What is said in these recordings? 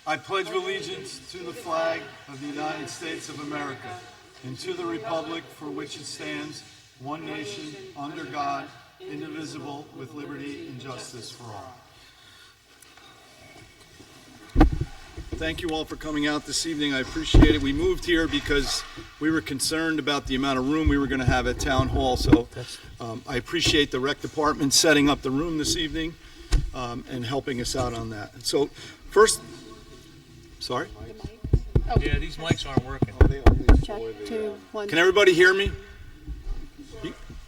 I pledge allegiance to the flag of the United States of America and to the republic for which it stands, one nation, under God, indivisible, with liberty and justice for all. Thank you all for coming out this evening. I appreciate it. We moved here because we were concerned about the amount of room we were going to have at Town Hall. So I appreciate the rec department setting up the room this evening and helping us out on that. And so first, sorry? Oh. Yeah, these mics aren't working. Check, 2, 1. Can everybody hear me?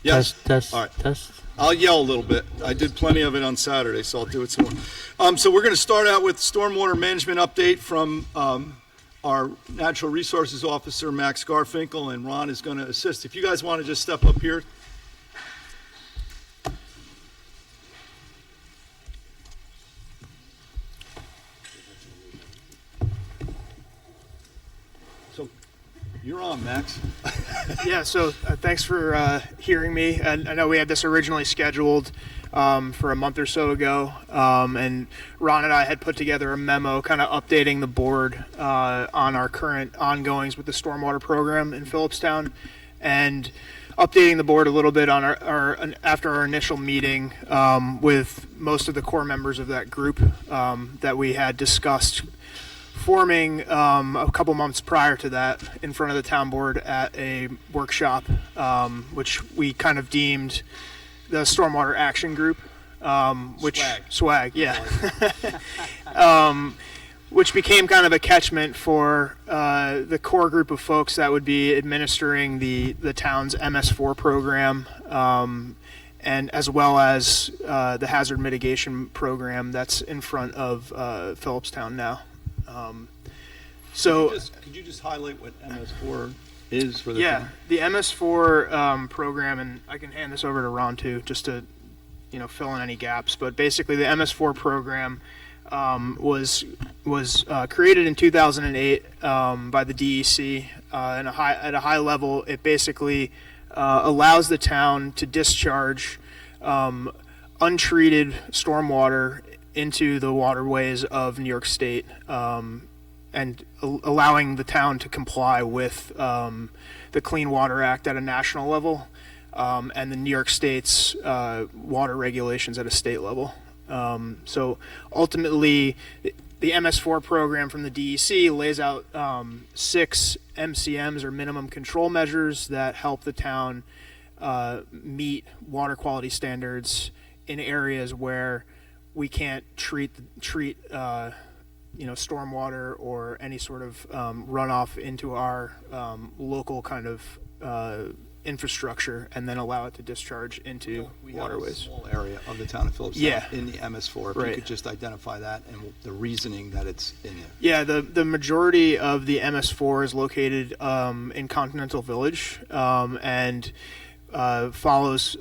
Yes? Test. All right. Test. I'll yell a little bit. I did plenty of it on Saturday, so I'll do it some more. So we're going to start out with stormwater management update from our Natural Resources Officer, Max Garfinkel, and Ron is going to assist. If you guys want to just step up here. So you're on, Max. Yeah, so thanks for hearing me. And I know we had this originally scheduled for a month or so ago, and Ron and I had put together a memo kind of updating the board on our current ongoings with the stormwater program in Philipstown, and updating the board a little bit on after our initial meeting with most of the core members of that group that we had discussed forming a couple months prior to that in front of the town board at a workshop, which we kind of deemed the Stormwater Action Group, which swag, yeah, which became kind of a catchment for the core group of folks that would be administering the town's MS4 program, and as well as the hazard mitigation program that's in front of Philipstown now. So could you just highlight what MS4 is for the town? The MS4 program, and I can hand this over to Ron too, just to fill in any gaps. But basically, the MS4 program was created in 2008 by the DEC. At a high level, it basically allows the town to discharge untreated stormwater into the waterways of New York State, and allowing the town to comply with the Clean Water Act at a national level, and the New York State's water regulations at a state level. So ultimately, the MS4 program from the DEC lays out 6 MCMs, or minimum control measures, that help the town meet water quality standards in areas where we can't treat stormwater or any sort of runoff into our local kind of infrastructure, and then allow it to discharge into waterways. We have a small area of the town of Philipstown in the MS4. If you could just identify that and the reasoning that it's in there. Yeah, the majority of the MS4 is located in Continental Village, and follows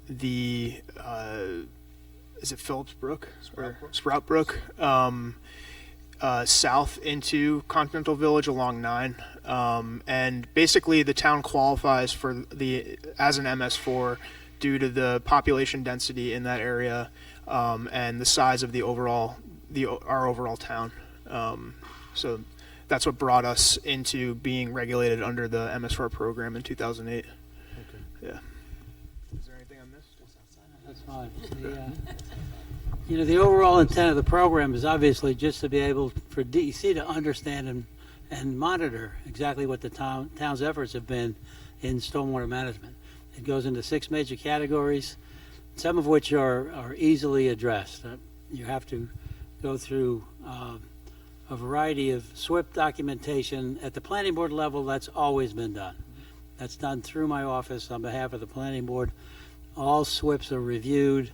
the is it Phillips Brook? Sprout Brook. South into Continental Village along 9. And basically the town qualifies for as an MS4 due to the population density in that area, and the size of our overall town. So that's what brought us into being regulated under the MS4 program in 2008. Okay. Yeah. Is there anything I missed? That's fine. The overall intent of the program is obviously just to be able for DEC to understand and monitor exactly what the town's efforts have been in stormwater management. It goes into 6 major categories, some of which are easily addressed. You have to go through a variety of SWIP documentation. At the planning board level, that's always been done. That's done through my office on behalf of the planning board. All SWIPs are reviewed,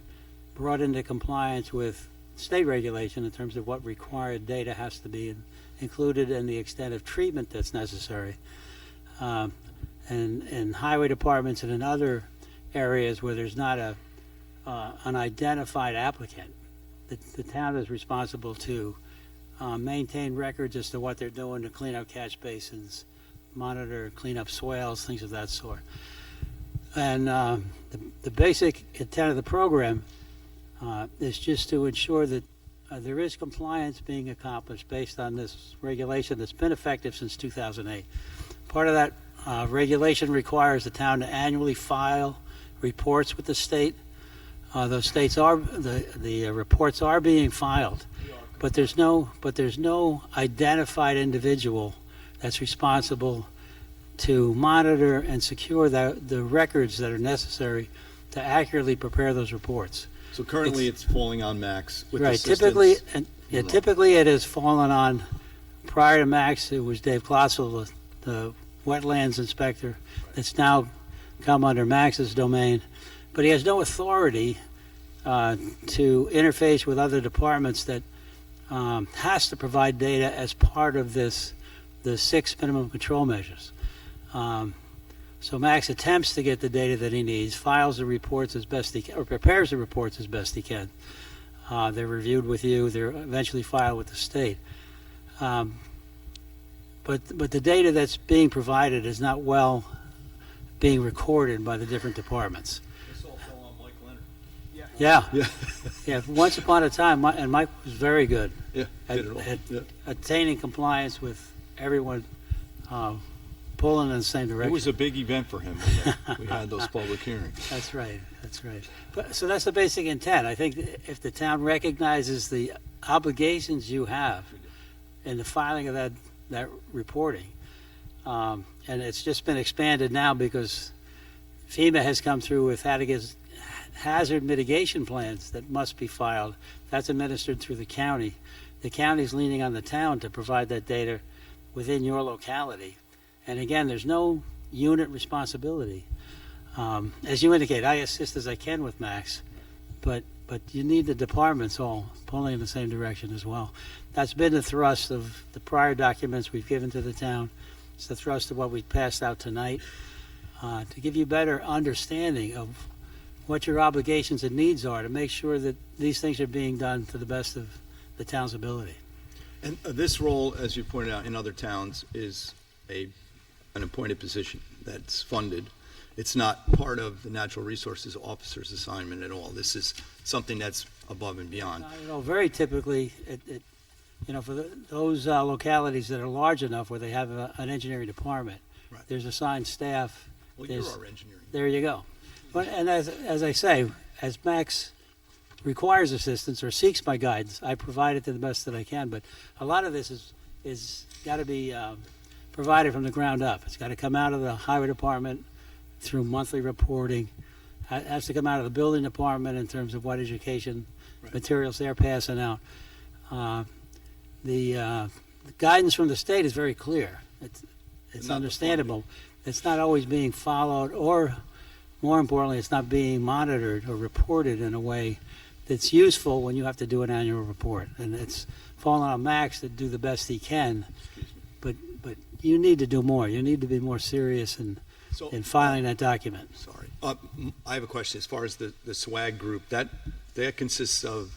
brought into compliance with state regulation in terms of what required data has to be included and the extent of treatment that's necessary. And in highway departments and in other areas where there's not an identified applicant, the town is responsible to maintain records as to what they're doing to clean up catch basins, monitor, clean up swales, things of that sort. And the basic intent of the program is just to ensure that there is compliance being accomplished based on this regulation that's been effective since 2008. Part of that regulation requires the town to annually file reports with the state. Those states are, the reports are being filed, but there's no identified individual that's responsible to monitor and secure the records that are necessary to accurately prepare those reports. So currently, it's falling on Max with Right, assistance. typically it has fallen on, prior to Max, it was Dave Klossel, the wetlands inspector, that's now come under Max's domain, but he has no authority to interface with other departments that has to provide data as part of the 6 minimum control measures. So Max attempts to get the data that he needs, files the reports as best he can, or prepares the reports as best he can. They're reviewed with you, they're eventually filed with the state. But the data that's being provided is not well being recorded by the different departments. This all fell on Mike Leonard. Yeah, Yeah. yeah. Once upon a time, and Mike was very good Yeah, at, did it all. at Yeah. attaining compliance with everyone pulling in the same It direction. was a big event for him when we had those public hearings. That's right. That's right. But, so that's the basic intent. I think if the town recognizes the obligations you have in the filing of that reporting, and it's just been expanded now because FEMA has come through with hazard mitigation plans that must be filed. That's administered through the county. The county's leaning on the town to provide that data within your locality. And again, there's no unit responsibility. As you indicate, I assist as I can with Max, but you need the departments all pulling in the same direction as well. That's been the thrust of the prior documents we've given to the town. It's the thrust of what we passed out tonight, to give you better understanding of what your obligations and needs are to make sure that these things are being done to the best of the town's ability. And this role, as you pointed out, in other towns is an appointed position that's funded. It's not part of the natural resources officer's assignment at all. This is something that's above and beyond. Very typically, for those localities that are large enough where they have an engineering department, Right. there's assigned staff. Well, you're our engineering. There you go. But, and as I say, as Max requires assistance or seeks my guidance, I provide it to the best that I can. But a lot of this is got to be provided from the ground up. It's got to come out of the highway department through monthly reporting. It has to come out of the building department in terms of what education materials they're passing out. The guidance from the state is very clear. It's Not understandable. It's not always being followed, or more importantly, it's not being monitored or reported in a way that's useful when you have to do an annual report. And it's fallen on Max to do the best he can. But you need to do more. You need to be more serious in filing that document. Sorry. I have a question as far as the SWAG group. That consists of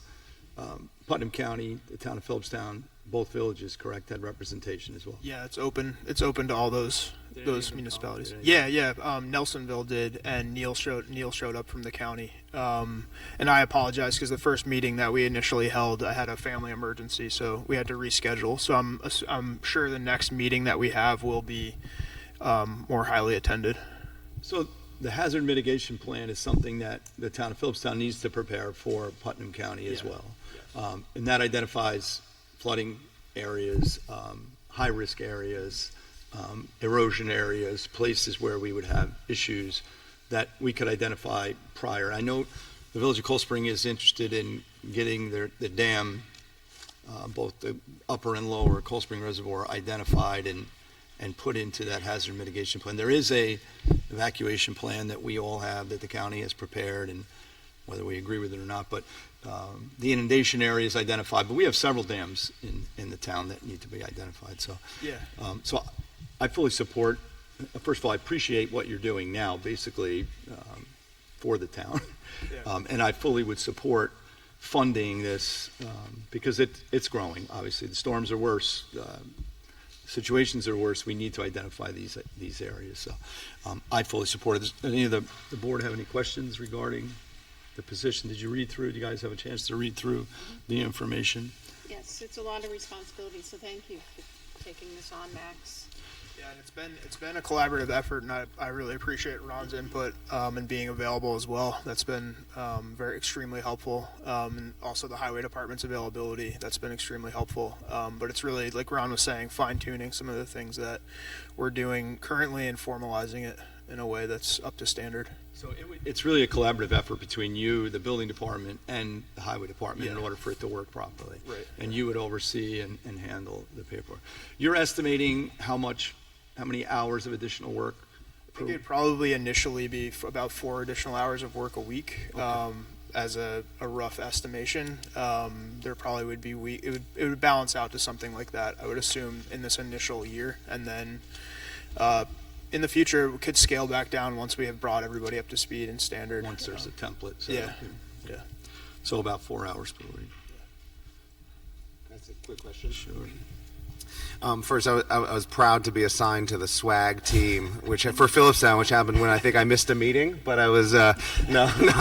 Putnam County, the town of Philipstown, both villages, correct, had representation as well? Yeah, it's open to all those municipalities. Yeah. Nelsonville did, and Neil showed up from the county. And I apologize because the first meeting that we initially held, I had a family emergency, so we had to reschedule. So I'm sure the next meeting that we have will be more highly attended. So the hazard mitigation plan is something that the town of Philipstown needs to prepare for Putnam County as well. And that identifies flooding areas, high-risk areas, erosion areas, places where we would have issues that we could identify prior. I know the Village of Cold Spring is interested in getting the dam, both the upper and lower Cold Spring Reservoir, identified and put into that hazard mitigation plan. There is a evacuation plan that we all have that the county has prepared, and whether we agree with it or not, but the inundation area is identified, but we have several dams in the town that need to be identified. So, so I fully support. First of all, I appreciate what you're doing now, basically for the town, and I fully would support funding this because it's growing. Obviously, the storms are worse. Situations are worse. We need to identify these areas. So, I fully support it. Does any of the board have any questions regarding the position. Did you read through? Do you guys have a chance to read through the information? Yes, it's a lot of responsibility, so thank you for taking this on, Max. Yeah, and it's been a collaborative effort, and I really appreciate Ron's input and being available as well. That's been very extremely helpful, and also the highway department's availability. That's been extremely helpful. But it's really, like Ron was saying, fine tuning some of the things that we're doing currently and formalizing it in a way that's up to standard. So it's really a collaborative effort between you, the building department, and the highway department in order for it to work properly. Right. And you would oversee and handle the paperwork. You're estimating how many hours of additional work? I think it'd probably initially be about 4 additional hours of work a week. As a rough estimation, there probably would be it would balance out to something like that, I would assume, in this initial year, and then in the future we could scale back down once we have brought everybody up to speed and standard. Once there's a template. So Yeah. So about 4 hours per week. That's a quick question. Sure. First, I was proud to be assigned to the swag team, which for Philipstown, which happened when I think I missed a meeting. But I was I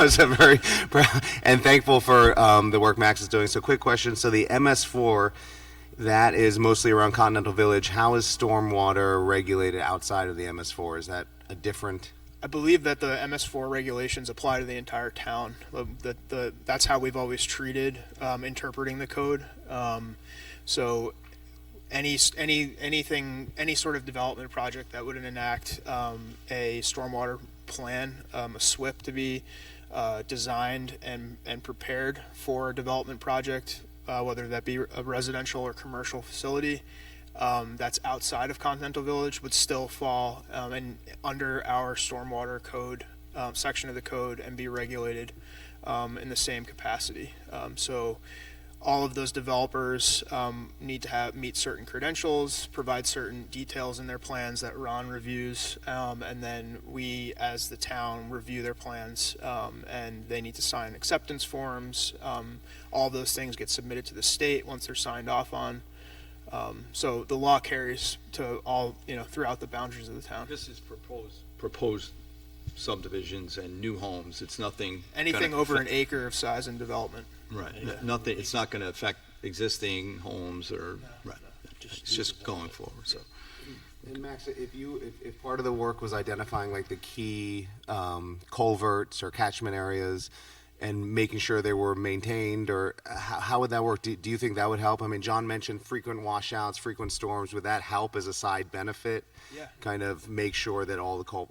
was very proud and thankful for the work Max is doing. So, quick question: so the MS4, that is mostly around Continental Village. How is stormwater regulated outside of the MS4? Is that a different? I believe that the MS4 regulations apply to the entire town. That's how we've always treated interpreting the code. So any sort of development project that would enact a stormwater plan, a SWIP to be designed and prepared for a development project, whether that be a residential or commercial facility, that's outside of Continental Village, would still fall under our stormwater code section of the code and be regulated in the same capacity. So all of those developers need to meet certain credentials, provide certain details in their plans that Ron reviews, and then we, as the town, review their plans, and they need to sign acceptance forms. All those things get submitted to the state once they're signed off on. So the law carries to all, throughout the boundaries of the town. This is proposed subdivisions and new homes. It's nothing. Anything over an acre of size and development. Right. Nothing. It's not going to affect existing homes or right. It's just going forward. So. And Max, if part of the work was identifying like the key culverts or catchment areas and making sure they were maintained, or how would that work? Do you think that would help? I mean, John mentioned frequent washouts, frequent storms. Would that help as a side benefit? Yeah. Kind of make sure that all the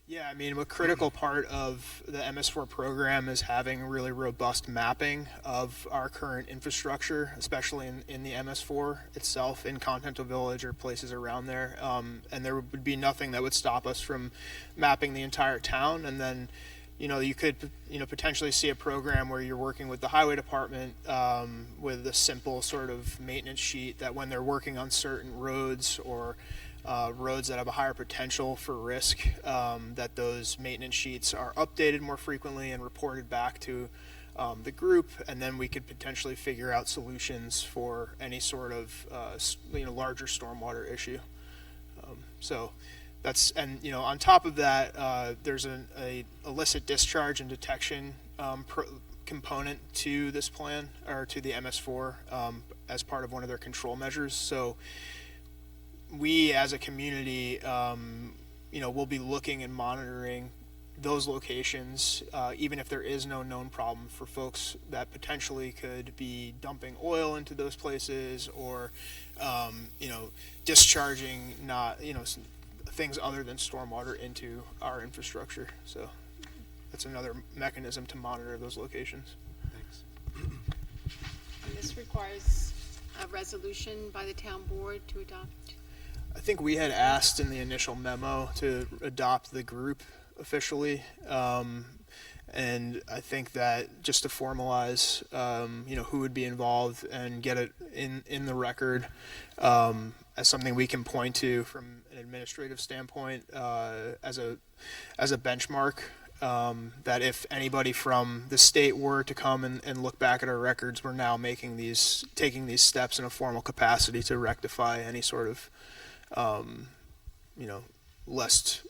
Yeah, I mean, a critical part of the MS4 program is having really robust mapping of our current infrastructure, especially in the MS4 itself, in Continental Village or places around there. And there would be nothing that would stop us from mapping the entire town. And then, you could, potentially see a program where you're working with the highway department with a simple sort of maintenance sheet that when they're working on certain roads or roads that have a higher potential for risk, that those maintenance sheets are updated more frequently and reported back to the group, and then we could potentially figure out solutions for any sort of larger stormwater issue. So that's, and on top of that, there's a illicit discharge and detection component to this plan, or to the MS4, as part of one of their control measures. So we as a community, will be looking and monitoring those locations, even if there is no known problem, for folks that potentially could be dumping oil into those places, or, discharging things other than stormwater into our infrastructure. So that's another mechanism to monitor those locations. Thanks. And this requires a resolution by the town board to adopt? I think we had asked in the initial memo to adopt the group officially, and I think that just to formalize, who would be involved and get it in the record as something we can point to from an administrative standpoint, as a benchmark, that if anybody from the state were to come and look back at our records, we're now taking these steps in a formal capacity to rectify any sort of less,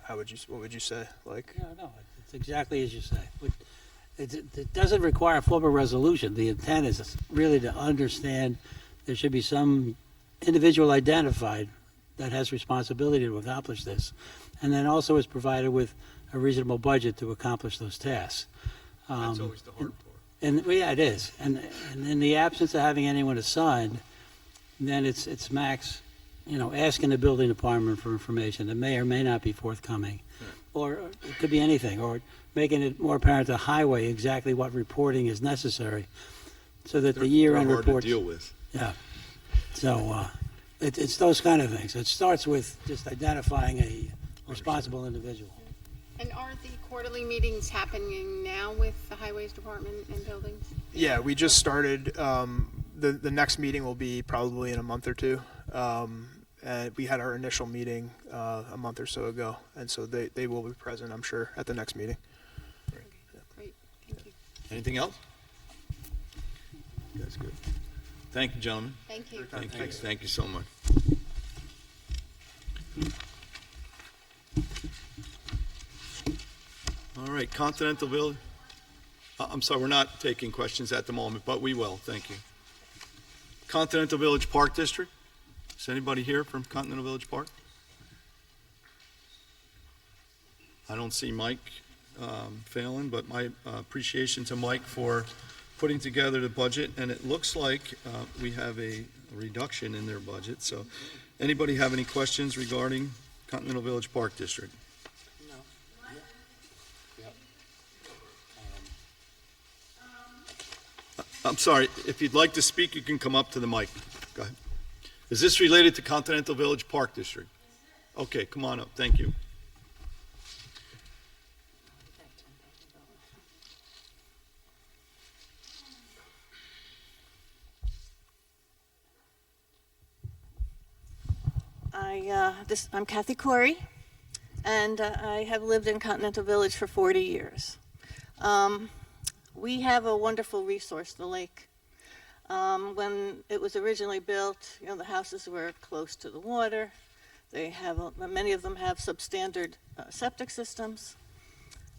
what would you say? Like, No, it's exactly as you say. it doesn't require a formal resolution. The intent is really to understand there should be some individual identified that has responsibility to accomplish this, and then also is provided with a reasonable budget to accomplish those tasks. That's always the hard part. And well, yeah, it is. And in the absence of having anyone assigned, then it's Max, asking the building department for information that may or may not be forthcoming, or it could be anything, or making it more apparent to highway exactly what reporting is necessary, so that the year-end They're reports. hard to deal with. Yeah. So it's those kind of things. It starts with just identifying a responsible individual. And are the quarterly meetings happening now with the highways department and buildings? Yeah, we just started. The next meeting will be probably in a month or two. And we had our initial meeting a month or so ago, and so they will be present, I'm sure, at the next meeting. Great, thank you. Anything else? That's good. Thank you, gentlemen. Thank you. Thank you so much. All right, Continental Village. I'm sorry, we're not taking questions at the moment, but we will. Thank you. Continental Village Park District. Is anybody here from Continental Village Park? I don't see Mike Phelan, but my appreciation to Mike for putting together the budget, and it looks like we have a reduction in their budget. So anybody have any questions regarding Continental Village Park District? I'm sorry, if you'd like to speak, you can come up to the mic. Go ahead. Is this related to Continental Village Park District? Okay, come on up. Thank you. I'm Kathy Corey, and I have lived in Continental Village for 40 years. We have a wonderful resource, the lake. When it was originally built, the houses were close to the water. Many of them have substandard septic systems.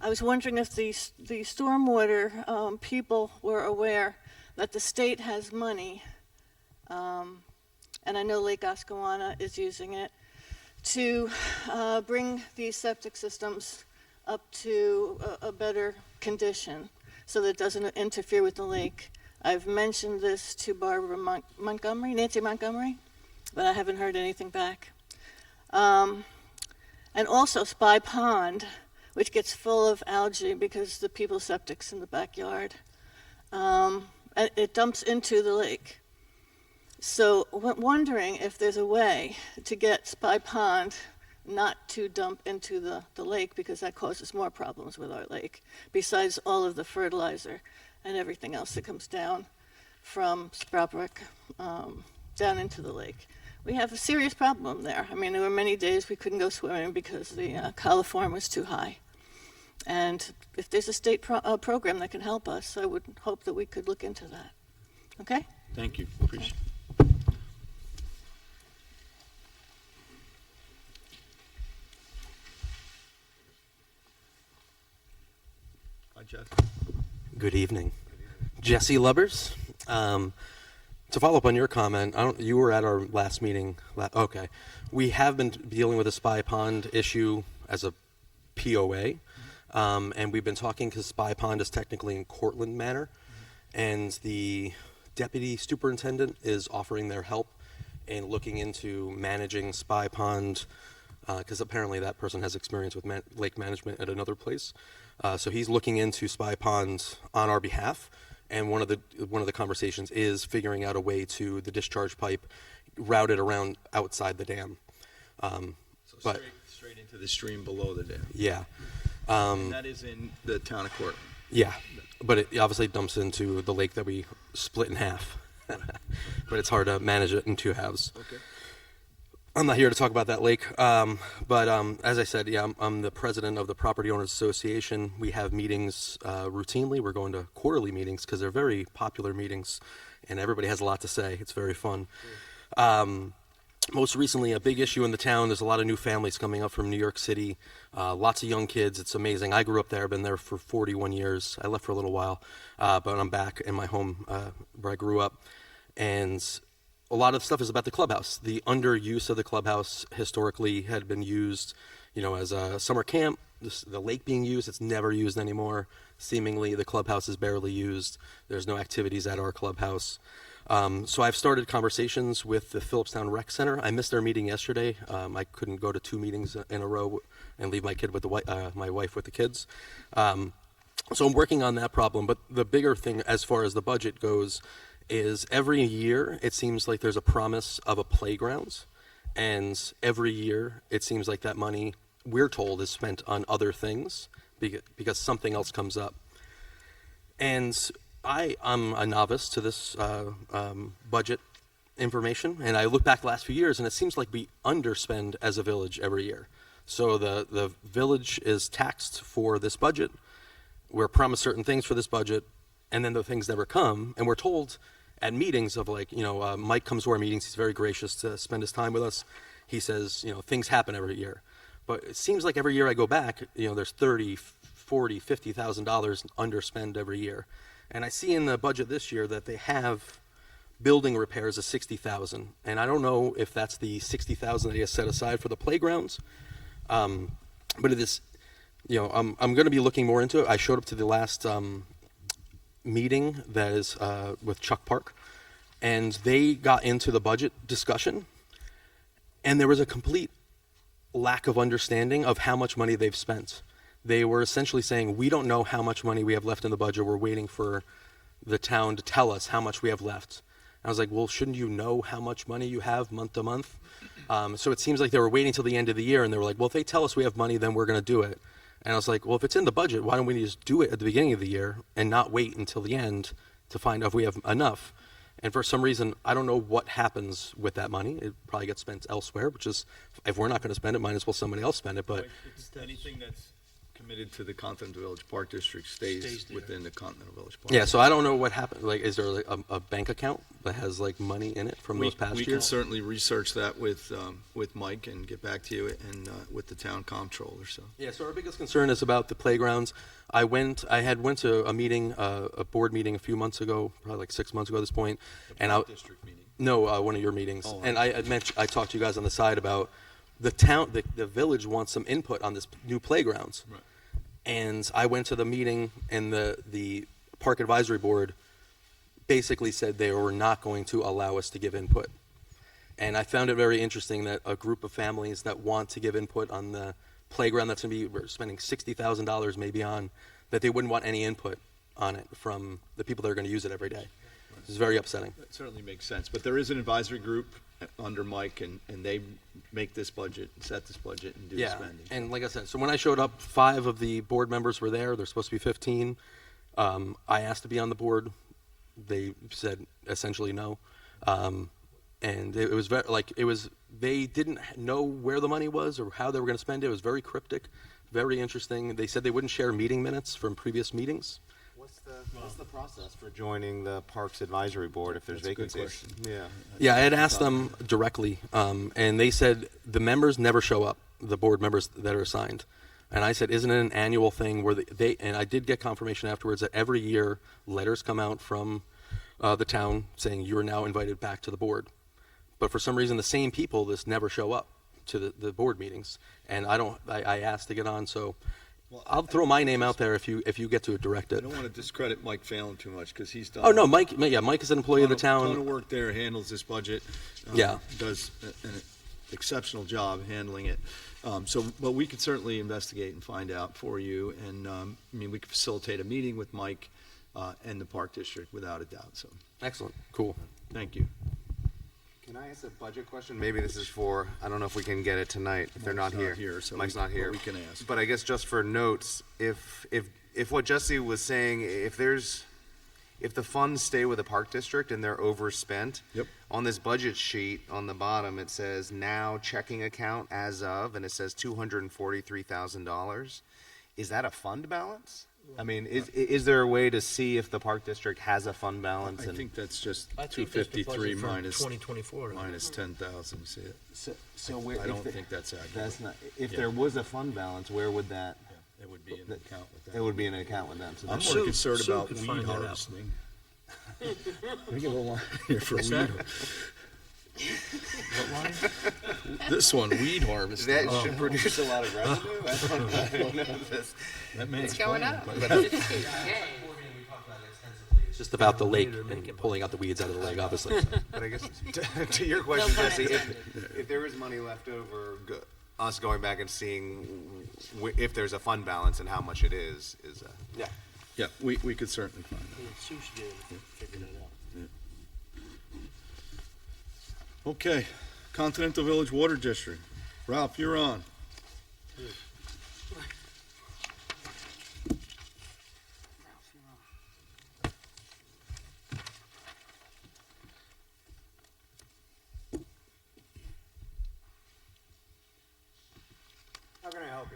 I was wondering if the stormwater people were aware that the state has money, and I know Lake Oscawana is using it, to bring these septic systems up to a better condition so that it doesn't interfere with the lake. I've mentioned this to Barbara Nancy Montgomery, but I haven't heard anything back. And also Spy Pond, which gets full of algae because the people's septic's in the backyard. And it dumps into the lake. So wondering if there's a way to get Spy Pond not to dump into the lake, because that causes more problems with our lake, besides all of the fertilizer and everything else that comes down from Sproutbrook down into the lake. We have a serious problem there. I mean, there were many days we couldn't go swimming because the coliform was too high. And if there's a state program that can help us, I would hope that we could look into that. Okay? Thank you. Appreciate it. Hi, Jeff. Good evening. Jesse Lubbers. To follow up on your comment, you were at our last meeting. Okay. We have been dealing with a Spy Pond issue as a POA, and we've been talking because Spy Pond is technically in Cortland Manor, and the deputy superintendent is offering their help in looking into managing Spy Pond, because apparently that person has experience with lake management at another place. So he's looking into Spy Pond on our behalf, and one of the conversations is figuring out a way to the discharge pipe routed around outside the dam. So straight into the stream below the dam. Yeah. And that is in the town of Cortland. Yeah, but it obviously dumps into the lake that we split in half. But it's hard to manage it in two halves. Okay. I'm not here to talk about that lake, but as I said, yeah, I'm the president of the Property Owners Association. We have meetings routinely. We're going to quarterly meetings because they're very popular meetings, and everybody has a lot to say. It's very fun. most recently, a big issue in the town. There's a lot of new families coming up from New York City. Lots of young kids. It's amazing. I grew up there. I've been there for 41 years. I left for a little while, but I'm back in my home where I grew up. And a lot of stuff is about the clubhouse. The underuse of the clubhouse historically had been used, as a summer camp. The lake being used, it's never used anymore. Seemingly, the clubhouse is barely used. There's no activities at our clubhouse. So I've started conversations with the Philipstown Rec Center. I missed their meeting yesterday. I couldn't go to 2 meetings in a row and leave my kid with my wife with the kids. So I'm working on that problem. But the bigger thing, as far as the budget goes, is every year it seems like there's a promise of a playground, and every year it seems like that money, we're told, is spent on other things because something else comes up. And I'm a novice to this budget information, and I look back the last few years, and it seems like we underspend as a village every year. So the village is taxed for this budget. We're promised certain things for this budget, and then the things never come, and we're told at meetings of Mike comes to our meetings. He's very gracious to spend his time with us. He says, things happen every year. But it seems like every year I go back, there's $30,000, $40,000, $50,000 underspend every year. And I see in the budget this year that they have building repairs of $60,000. And I don't know if that's the $60,000 that he has set aside for the playgrounds. But it is, I'm going to be looking more into it. I showed up to the last meeting that is with Chuck Park, and they got into the budget discussion, and there was a complete lack of understanding of how much money they've spent. They were essentially saying, we don't know how much money we have left in the budget. We're waiting for the town to tell us how much we have left. And I was like, well, shouldn't you know how much money you have month to month? So it seems like they were waiting till the end of the year, and they were like, well, if they tell us we have money, then we're going to do it. And I was like, well, if it's in the budget, why don't we just do it at the beginning of the year and not wait until the end to find out if we have enough? And for some reason, I don't know what happens with that money. It probably gets spent elsewhere, which is, if we're not going to spend it, might as well somebody else spend it. But Anything that's committed to the Continental Village Park District stays within the Continental Village Park. yeah, so I don't know what happened. Like, is there like a bank account that has like money in it from those past We years? can certainly research that with Mike and get back to you and with the town comptroller. So Yeah, so our biggest concern is about the playgrounds. I had went to a meeting, a board meeting a few months ago, probably like 6 months ago at this point. district meeting. No, one of your meetings. Oh, And I talked to you guys on the side about the town, the village wants some input on this new playgrounds. Right. And I went to the meeting, and the park advisory board basically said they were not going to allow us to give input. And I found it very interesting that a group of families that want to give input on the playground that's going to be, we're spending $60,000 maybe on, that they wouldn't want any input on it from the people that are going to use it every day. It's very upsetting. That certainly makes sense. But there is an advisory group under Mike, and they make this budget, set this budget, and do the Yeah, spending. and like I said, so when I showed up, 5 of the board members were there. There's supposed to be 15. I asked to be on the board. They said essentially no. And it was they didn't know where the money was or how they were going to spend it. It was very cryptic, very interesting. They said they wouldn't share meeting minutes from previous meetings. What's the process for joining the Parks Advisory Board if there's That's a good vacancies? question. Yeah, I had asked them directly, and they said the members never show up, the board members that are assigned. And I said, isn't it an annual thing where and I did get confirmation afterwards that every year letters come out from the town saying you are now invited back to the board. But for some reason, the same people just never show up to the board meetings. And I asked to get on, so I'll throw my name out there if you get to direct I it. don't want to discredit Mike Phelan too much because he's done. Oh, no, Mike is an employee of the ton of town. work there, handles this budget. Yeah. Does an exceptional job handling it. But we could certainly investigate and find out for you. And we could facilitate a meeting with Mike and the Park District without a doubt. So Excellent, cool. thank you. Can I ask a budget question? Maybe this is for, I don't know if we can get it tonight, if they're not Mike's here. not here, so Mike's we- not here. but we can ask. But I guess just for notes, if what Jesse was saying, if the funds stay with the Park District and they're overspent, Yep. on this budget sheet, on the bottom, it says now checking account as of, and it says $243,000. Is that a fund balance? I mean, is there a way to see if the Park District has a fund balance? I and think that's just I think that's the 253 budget for minus 2024. minus 10,000, see it? so where, I don't think that's accurate. that's not. If Yeah. there was a fund balance, where would that? It would be in the account with that. It would be in an account with them. So I'm that's more concerned Sue about could weed find that out. harvesting. We get a line here for What's weed. that? What line? This one, weed harvesting. that should produce a lot of revenue. I don't know if this. That makes It's going money, up. but- It's just about the lake and pulling out the weeds out of the lake, obviously. But I guess to your question, Jesse, if there is money left over, us going back and seeing if there's a fund balance and how much it is yeah. Yeah, we could certainly find that. Sue should be able to figure that out. Okay, Continental Village Water District. Ralph, you're on. How can I help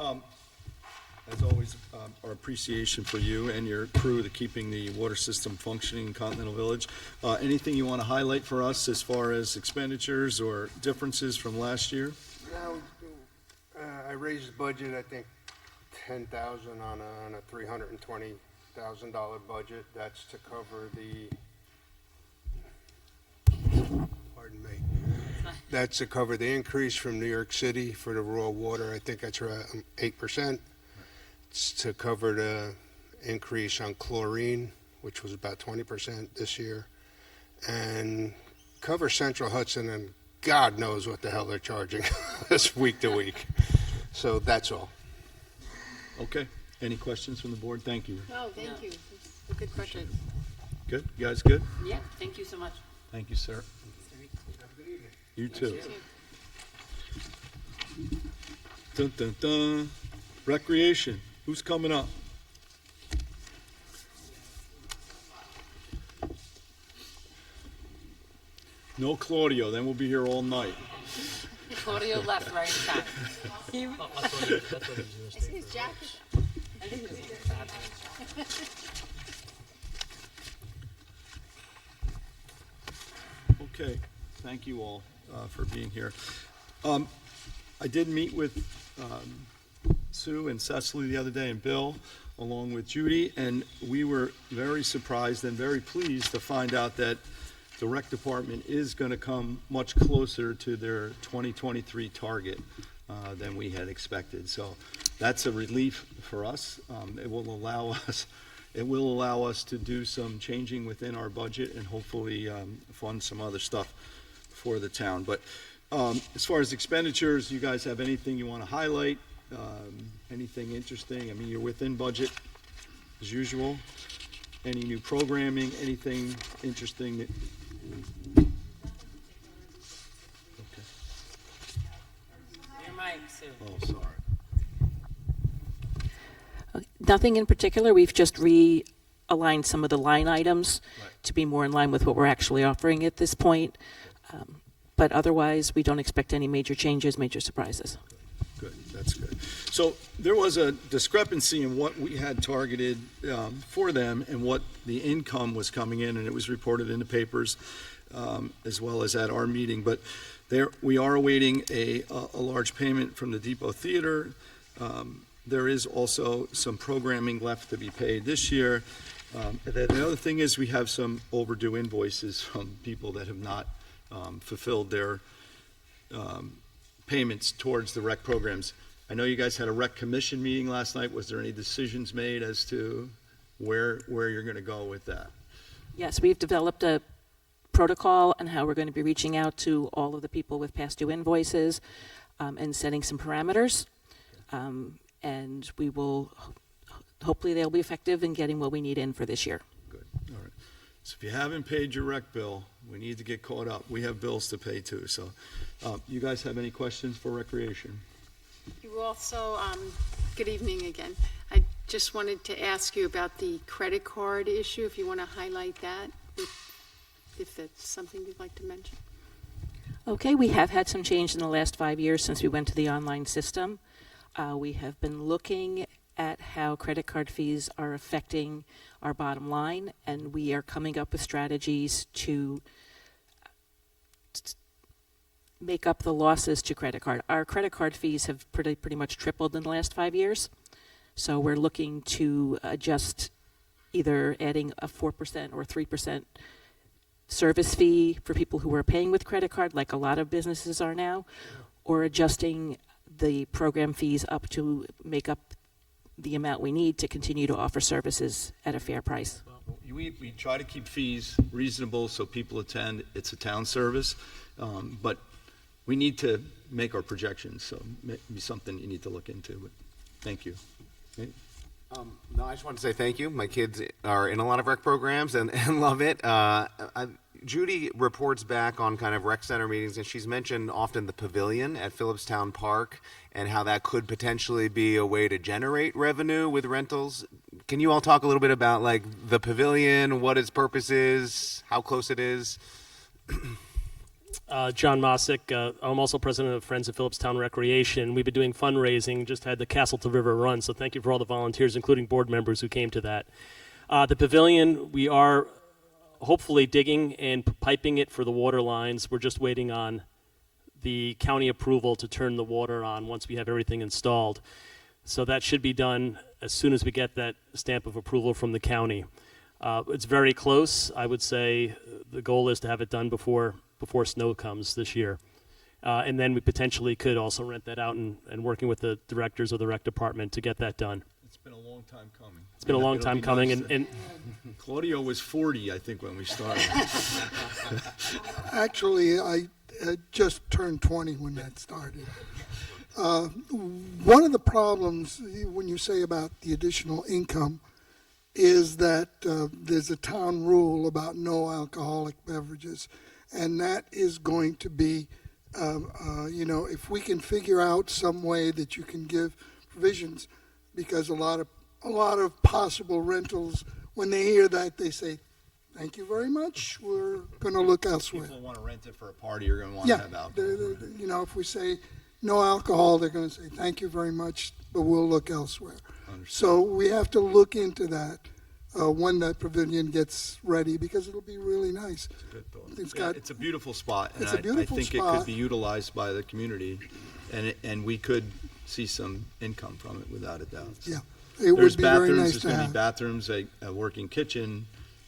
you? As always, our appreciation for you and your crew to keeping the water system functioning in Continental Village. Anything you want to highlight for us as far as expenditures or differences from last year? Now, I raised the budget, I think, 10,000 on a $320,000 budget. That's to cover the, pardon me. That's to cover the increase from New York City for the raw water. I think that's around 8%. It's to cover the increase on chlorine, which was about 20% this year. And cover Central Hudson, and God knows what the hell they're charging us week to week. So that's all. Okay, any questions from the board? Thank you. No, thank you. It's a good budget. Good, you guys good? Yeah, thank you so much. Thank you, sir. You too. Dun, dun, dun. Recreation, who's coming up? No Claudio, then we'll be here all night. Claudio left right in time. He- I thought he was gonna I stay see his for- jacket. I think it was- Okay, thank you all for being here. I did meet with Sue and Cecily the other day, and Bill, along with Judy, and we were very surprised and very pleased to find out that the rec department is going to come much closer to their 2023 target than we had expected. So that's a relief for us. It will allow us to do some changing within our budget and hopefully fund some other stuff for the town. But as far as expenditures, you guys have anything you want to highlight? Anything interesting? I mean, you're within budget as usual. Any new programming? Anything interesting that? Okay. Your mic, Sue. Oh, sorry. Nothing in particular. We've just realigned some of the line items to be more in line with what we're actually offering at this point. But otherwise, we don't expect any major changes, major surprises. Good, that's good. So there was a discrepancy in what we had targeted for them and what the income was coming in, and it was reported in the papers as well as at our meeting. But we are awaiting a large payment from the Depot Theater. There is also some programming left to be paid this year. And then the other thing is we have some overdue invoices from people that have not fulfilled their payments towards the rec programs. I know you guys had a rec commission meeting last night. Was there any decisions made as to where you're going to go with that? Yes, we've developed a protocol on how we're going to be reaching out to all of the people with past due invoices and setting some parameters. And we will, hopefully they'll be effective in getting what we need in for this year. Good, all right. So if you haven't paid your rec bill, we need to get caught up. We have bills to pay too. So you guys have any questions for recreation? You also, good evening again. I just wanted to ask you about the credit card issue, if you want to highlight that, if that's something you'd like to mention. Okay, we have had some change in the last 5 years since we went to the online system. We have been looking at how credit card fees are affecting our bottom line, and we are coming up with strategies to make up the losses to credit card. Our credit card fees have pretty much tripled in the last 5 years, so we're looking to adjust, either adding a 4% or 3% service fee for people who are paying with credit card, like a lot of businesses are now, or adjusting the program fees up to make up the amount we need to continue to offer services at a fair price. We try to keep fees reasonable so people attend. It's a town service, but we need to make our projections, so maybe something you need to look into. But thank you. Okay. No, I just want to say thank you. My kids are in a lot of rec programs and love it. Judy reports back on kind of rec center meetings, and she's mentioned often the pavilion at Philipstown Park and how that could potentially be a way to generate revenue with rentals. Can you all talk a little bit about like the pavilion, what its purpose is, how close it is? John Mosick. I'm also president of Friends of Philipstown Recreation. We've been doing fundraising, just had the Castleton River Run, so thank you for all the volunteers, including board members who came to that. The pavilion, we are hopefully digging and piping it for the water lines. We're just waiting on the county approval to turn the water on once we have everything installed. So that should be done as soon as we get that stamp of approval from the county. It's very close. I would say the goal is to have it done before snow comes this year. And then we potentially could also rent that out and working with the directors of the rec department to get that done. It's been a long time coming. It's been a long time coming. And Claudio was 40, I think, when we started. Actually, I just turned 20 when that started. One of the problems when you say about the additional income is that there's a town rule about no alcoholic beverages, and that is going to be, if we can figure out some way that you can give provisions, because a lot of possible rentals, when they hear that, they say, thank you very much, we're going to look elsewhere. People want to rent it for a party, you're going to want to have alcohol. If we say no alcohol, they're going to say, thank you very much, but we'll look elsewhere. Understood. So we have to look into that when that pavilion gets ready, because it'll be really nice. It's a good thought. It's a beautiful spot. It's a beautiful I think spot. it could be utilized by the community, and we could see some income from it without a doubt. So Yeah, it would be very nice There's to going to have. be bathrooms, a working kitchen,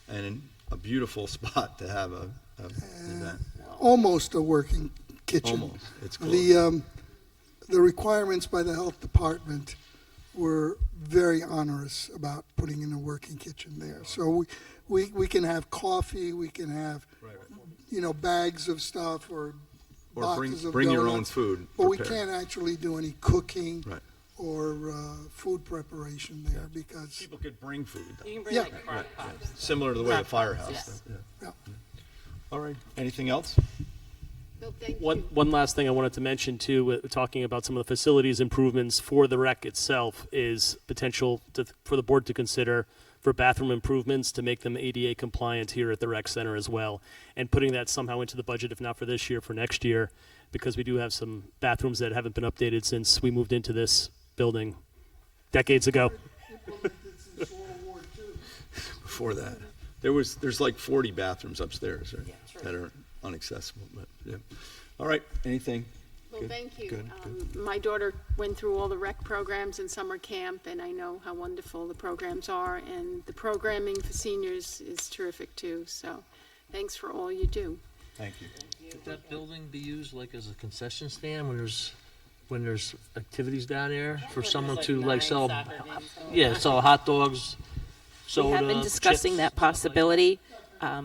and a beautiful spot to have an event. Almost a working kitchen. Almost. It's close. The requirements by the health department were very onerous about putting in a working kitchen there. So we can have coffee, we can have, bags of stuff or boxes of bring your own donuts, food. but we prepared. can't actually do any cooking Right. or food preparation there because People could bring food. though. You can bring Yeah. like crock pots. Similar to the way the Crock pots, firehouse yes. does. Yeah. Yeah. All right. Anything else? Bill, thank one you. one last thing I wanted to mention too, talking about some of the facilities improvements for the rec itself, is potential for the board to consider for bathroom improvements to make them ADA compliant here at the rec center as well, and putting that somehow into the budget, if not for this year, for next year, because we do have some bathrooms that haven't been updated since we moved into this building decades ago. Before that, there's like 40 bathrooms upstairs that are inaccessible. But yeah. All right. Anything? Well, Good. thank you. Good. My daughter went through all the rec programs in summer camp, and I know how wonderful the programs are, and the programming for seniors is terrific too. So thanks for all you do. Thank you. Could that building be used like as a concession stand when there's activities down there for someone to like sell, sell hot dogs, soda, We have been discussing chips, that stuff like possibility. Yeah.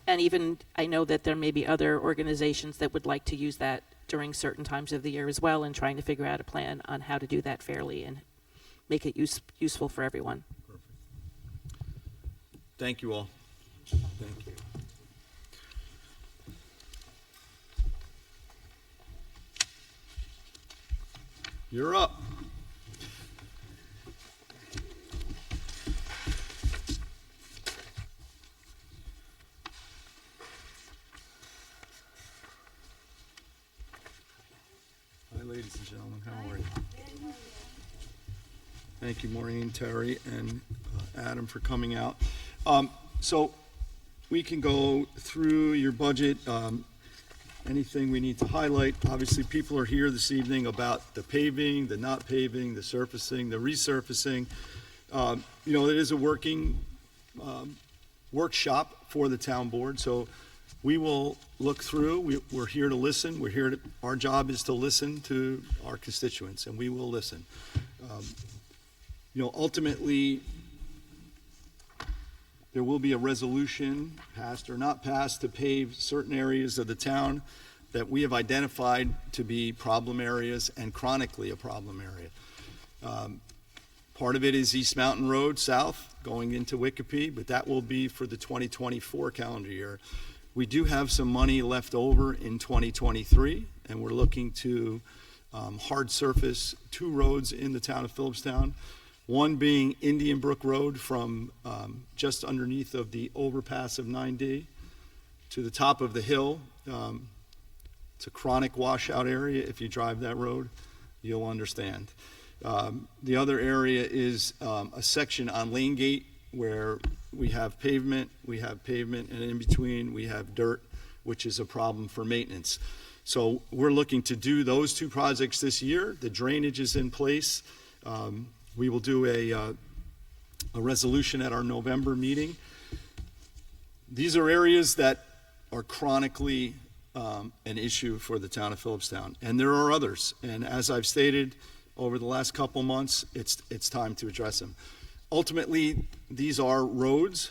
And even, I know that there may be other organizations that would like to use that during certain times of the year as well, and trying to figure out a plan on how to do that fairly and make it useful for everyone. Thank you all. Thank you. You're up. Hi, ladies and gentlemen. How are you? Thank you, Maureen, Terry, and Adam for coming out. So we can go through your budget. Anything we need to highlight? Obviously, people are here this evening about the paving, the not paving, the surfacing, the resurfacing. You know, it is a working workshop for the town board, so we will look through. We're here to listen. Our job is to listen to our constituents, and we will listen. You know, ultimately, there will be a resolution, passed or not passed, to pave certain areas of the town that we have identified to be problem areas and chronically a problem area. Part of it is East Mountain Road South going into Wikipe, but that will be for the 2024 calendar year. We do have some money left over in 2023, and we're looking to hard surface 2 roads in the town of Philipstown. One being Indian Brook Road from just underneath of the overpass of 9D to the top of the hill. It's a chronic washout area. If you drive that road, you'll understand. The other area is a section on Lane Gate where we have pavement, and in between we have dirt, which is a problem for maintenance. So we're looking to do those 2 projects this year. The drainage is in place. We will do a resolution at our November meeting. These are areas that are chronically an issue for the town of Philipstown, and there are others. And as I've stated over the last couple months, it's time to address them. Ultimately, these are roads.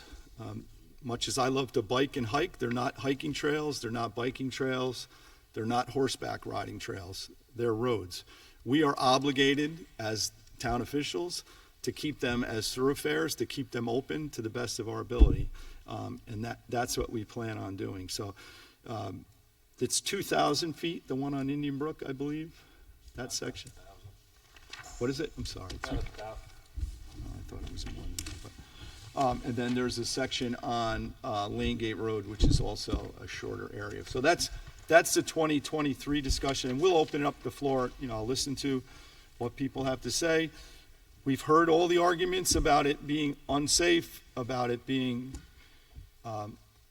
Much as I love to bike and hike, they're not hiking trails, they're not biking trails, they're not horseback riding trails. They're roads. We are obligated as town officials to keep them as thoroughfares, to keep them open to the best of our ability. And that's what we plan on doing. So it's 2,000 feet, the one on Indian Brook, I believe, that section. What is it? I'm sorry. I thought it was more than that. And then there's a section on Lane Gate Road, which is also a shorter area. So that's the 2023 discussion, and we'll open up the floor. You know, I'll listen to what people have to say. We've heard all the arguments about it being unsafe, about it being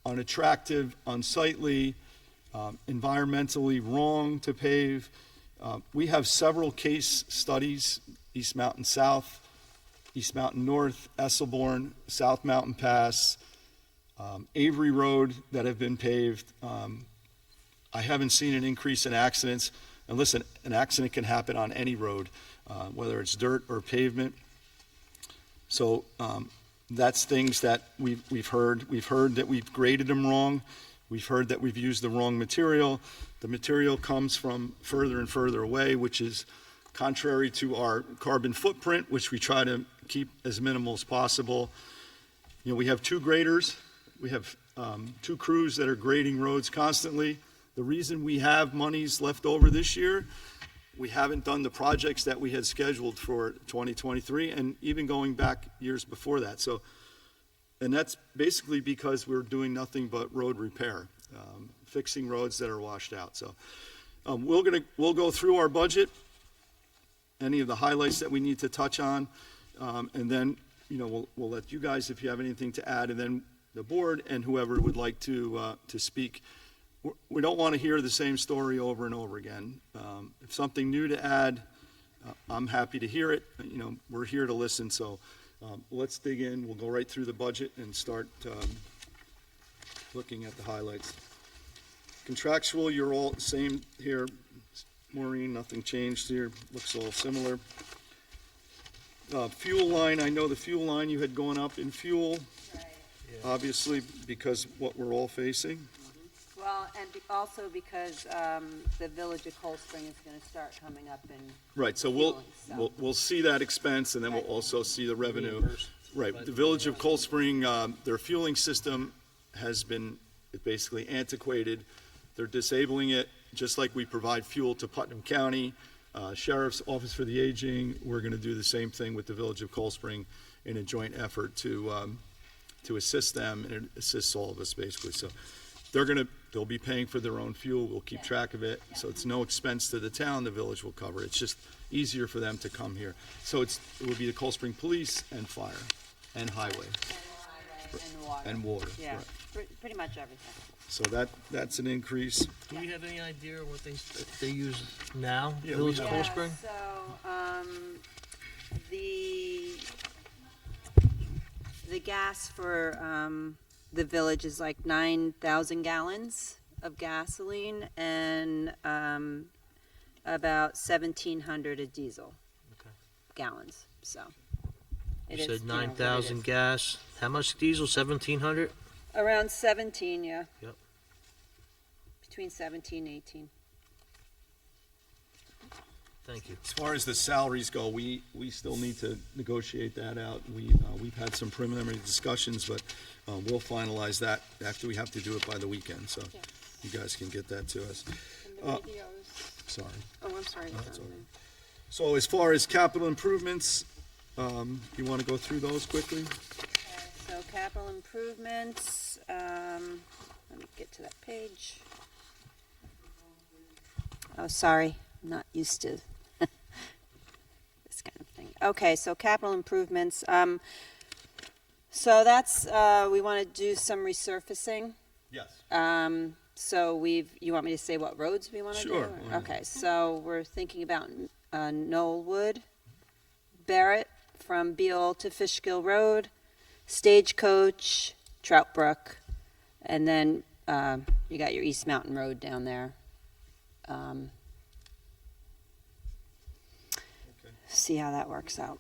unattractive, unsightly, environmentally wrong to pave. We have several case studies: East Mountain South, East Mountain North, Esselborn, South Mountain Pass, Avery Road, that have been paved. I haven't seen an increase in accidents. And listen, an accident can happen on any road, whether it's dirt or pavement. So that's things that we've heard. We've heard that we've graded them wrong. We've heard that we've used the wrong material. The material comes from further and further away, which is contrary to our carbon footprint, which we try to keep as minimal as possible. You know, we have 2 graders. We have 2 crews that are grading roads constantly. The reason we have monies left over this year, we haven't done the projects that we had scheduled for 2023 and even going back years before that. So, and that's basically because we're doing nothing but road repair, fixing roads that are washed out. So we'll go through our budget, any of the highlights that we need to touch on, and then, you know, we'll let you guys, if you have anything to add, and then the board and whoever would like to speak. We don't want to hear the same story over and over again. If something new to add, I'm happy to hear it. You know, we're here to listen. So let's dig in. We'll go right through the budget and start looking at the highlights. Contractual, you're all the same here. Maureen, nothing changed here. Looks all similar. Fuel line, I know the fuel line you had gone up in fuel, obviously because what we're all facing. Well, and also because the Village of Cold Spring is going to start coming up in Right, so we'll see that expense, and then we'll also see the revenue. Right, the Village of Cold Spring, their fueling system has been basically antiquated. They're disabling it, just like we provide fuel to Putnam County, Sheriff's Office for the Aging. We're going to do the same thing with the Village of Cold Spring in a joint effort to assist them, and it assists all of us basically. So they'll be paying for their own fuel. We'll keep track of it. So it's no expense to the town. The village will cover it. It's just easier for them to come here. So it will be the Cold Spring Police and Fire and Highway And water. and Water. Yeah, Right. pretty much everything. So that's an increase. Do we have any idea what they use now, Yeah, Village we of have- Cold Spring? So, the gas for, the village is like 9,000 gallons of gasoline and, about 1,700 of diesel Okay. gallons, so. it You is, said you know, what it 9,000 is. gas. How much diesel? 1,700? Around 17, yeah. Yep. Between 17 and 18. Thank you. As far as the salaries go, we still need to negotiate that out. We've had some preliminary discussions, but we'll finalize that after we have to do it by the weekend, so you guys can get that to us. And the radios. Sorry. Oh, I'm sorry. That's all right. So as far as capital improvements, you want to go through those quickly? So capital improvements, let me get to that page. Oh, sorry, I'm not used to this kind of thing. Okay, so capital improvements, so that's, we want to do some resurfacing. Yes. So you want me to say what roads we want to do? Sure. Okay, so we're thinking about Knollwood, Barrett from Beale to Fishkill Road, Stagecoach, Trout Brook, and then you got your East Mountain Road down there. See how that works out.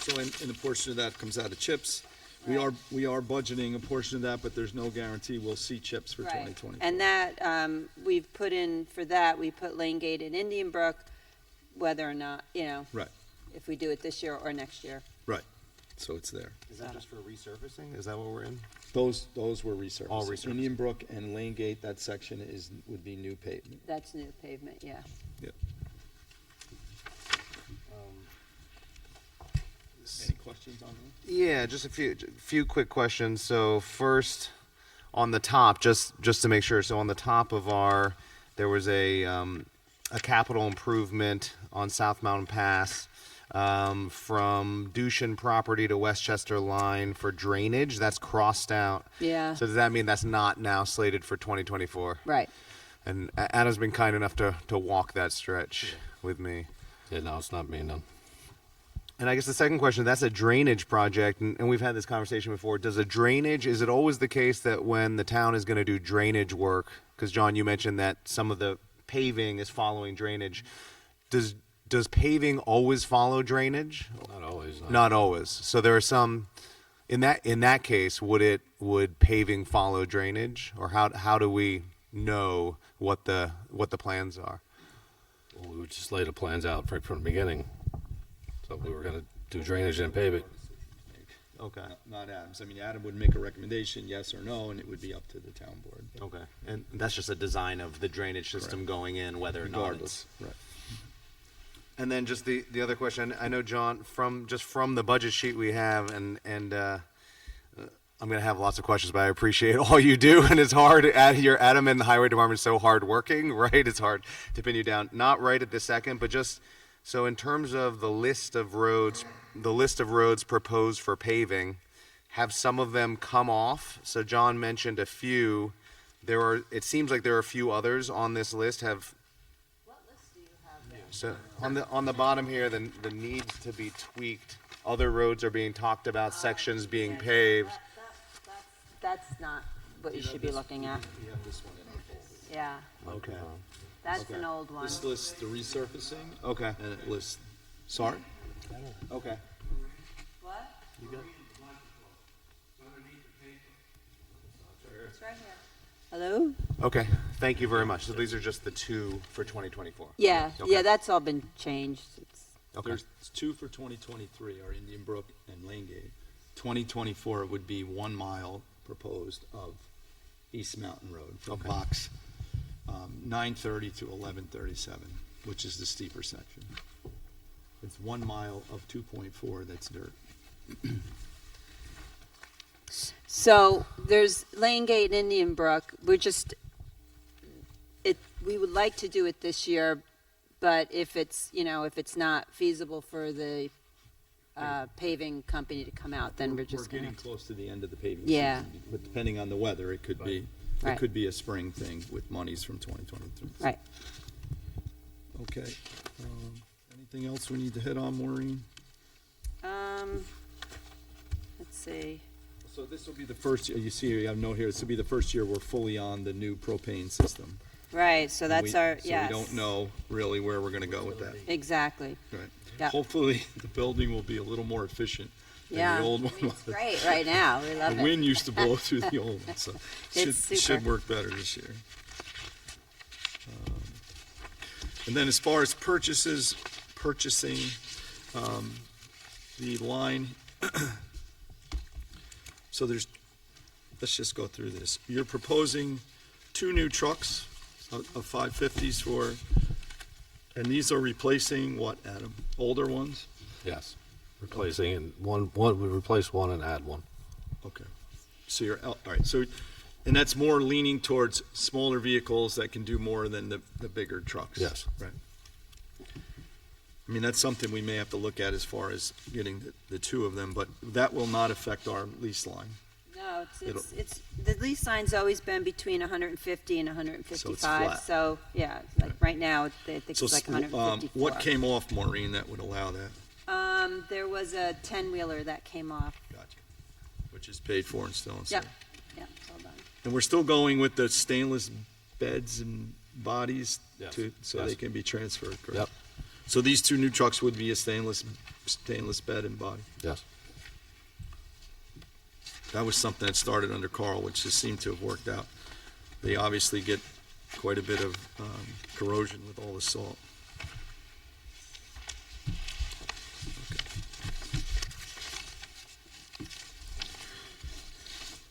So in a portion of that comes out of CHIPS. We are budgeting a portion of that, but there's no guarantee we'll see CHIPS for 2024. And that, we've put in, for that, we put Lane Gate and Indian Brook, whether or not, Right, if we do it this year or next year. right. So it's there. Is that just for resurfacing? Is that what we're in? Those were resurfaced. All resurfaced. Indian Brook and Lane Gate, that section would be new pavement. That's new pavement, yeah. Yep. Any questions on that? Yeah, just a few quick questions. So first, on the top, just to make sure. So on the top of there was a capital improvement on South Mountain Pass from Dushan property to Westchester line for drainage. That's crossed out. Yeah. So does that mean that's not now slated for 2024? Right. And Adam's been kind enough to walk that stretch with me. Yeah, no, it's not being done. And I guess the second question, that's a drainage project, and we've had this conversation before. Is it always the case that when the town is going to do drainage work, because John, you mentioned that some of the paving is following drainage, does paving always follow drainage? Not always. No. Not always. So there are some, in that case, would paving follow drainage? Or how do we know what the plans are? Well, we would just lay the plans out right from the beginning. So we were going to do drainage and pave it. Okay. Not Adam's. I mean, Adam would make a recommendation, yes or no, and it would be up to the town board. Okay. And that's just a design of the drainage system going in, whether or not Regardless, right. And then just the other question, I know, John, from the budget sheet we have, and I'm going to have lots of questions, but I appreciate all you do, and it's hard. Your Adam and the highway department is so hardworking, right? It's hard to pin you down. Not right at this second, but just so in terms of the list of roads proposed for paving, have some of them come off? So John mentioned a few. It seems like there are a few others on this list. What list do you have there? So on the bottom here, the needs to be tweaked. Other roads are being talked about, sections being paved. That's not what you should be looking at. We have this one in our folder. Yeah, Okay. that's Okay. an old one. This lists the resurfacing. Okay. And it lists, sorry? Okay. What? You got It's right here. Hello? Okay. Thank you very much. So these are just the two for 2024. Yeah, Okay. yeah, that's all been changed. Okay. There's two for 2023 are Indian Brook and Lane Gate. 2024 would be 1 mile proposed of East Mountain Road from Okay. box 930 to 1137, which is the steeper section. It's 1 mile of 2.4 that's dirt. So there's Lane Gate and Indian Brook. We would like to do it this year, but if it's not feasible for the paving company to come out, then we're just getting gonna. close to the end of the paving Yeah. season. But depending on the weather, it could be, Right. it could be a spring thing with monies from 2023. Right. Okay. Anything else we need to hit on, Maureen? Let's see. So this will be the first, you see, you have a note here, this will be the first year we're fully on the new propane system. Right, so that's yes. So we don't know really where we're gonna go with that. Exactly. Right. Yep. Hopefully, the building will be a little more efficient than Yeah. the old one was. It's great right now. We love The it. wind used to blow through the old one, so It's should super. work better this year. And then as far as purchasing, the line, so let's just go through this. You're proposing 2 new trucks of 550s and these are replacing what, Adam? Older ones? Yes. Replacing, and we replace one and add one. Okay. So all right, so, and that's more leaning towards smaller vehicles that can do more than the bigger trucks? Yes. Right. I mean, that's something we may have to look at as far as getting the 2 of them, but that will not affect our lease line. No, it's the lease line's always been between 150 and 155. flat. So yeah, like right now, I think So it's like 154. what came off, Maureen, that would allow that? There was a 10-wheeler that came off. Gotcha. Which is paid for and still in Yep. Yep. It's all done. And we're still going with the stainless beds and bodies Yes. so Yes. they can be transferred, correct? Yep. So these 2 new trucks would be a stainless bed and body? Yes. That was something that started under Carl, which just seemed to have worked out. They obviously get quite a bit of corrosion with all the salt. Okay.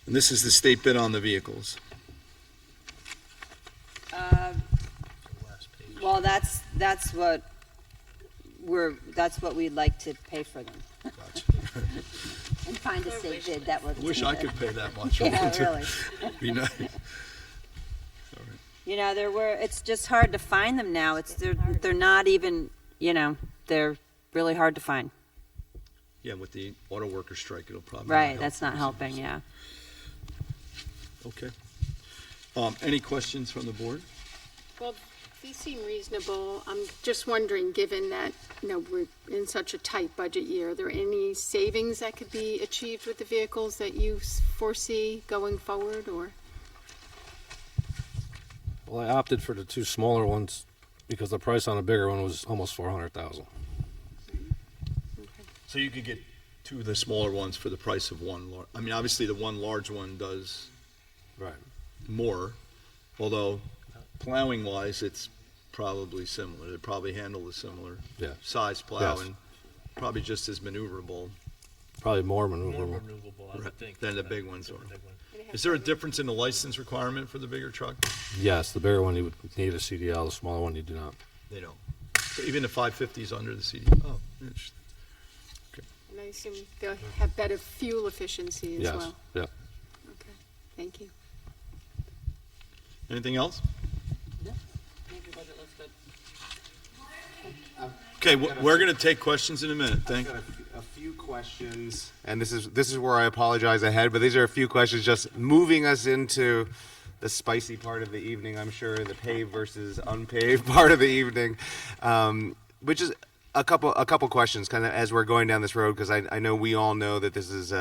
And this is the state bid on the vehicles. Well, that's what we'd like to pay for them. Gotcha. And find a state bid that would. Wish I could pay that much. Yeah, really. Be nice. You know, it's just hard to find them now. They're not even, they're really hard to find. Yeah, with the auto worker strike, it'll probably. Right, that's not helping, yeah. Okay. Any questions from the board? Well, these seem reasonable. I'm just wondering, given that, we're in such a tight budget year, are there any savings that could be achieved with the vehicles that you foresee going forward, or? Well, I opted for the 2 smaller ones because the price on a bigger one was almost $400,000. So you could get 2 of the smaller ones for the price of 1 large. I mean, obviously, the 1 large one does Right. more, although plowing-wise, it's probably similar. They probably handle a similar Yeah. size plow Yes. and probably just as maneuverable Probably more maneuverable. More maneuverable, I would think. than the big ones are. Big one. Is there a difference in the license requirement for the bigger truck? Yes, the bigger one you would need a CDL, the smaller one you do not. They don't. So even the 550 is under the CD? Oh, interesting. And I assume they'll have better fuel efficiency as Yes. well? Yep. Okay, thank you. Anything else? Okay, we're going to take questions in a minute. I've got a few questions, and this is where I apologize ahead, but these are a few questions just moving us into the spicy part of the evening, I'm sure, the paved versus unpaved part of the evening, which is a couple questions kind of as we're going down this road, because I know we all know that this is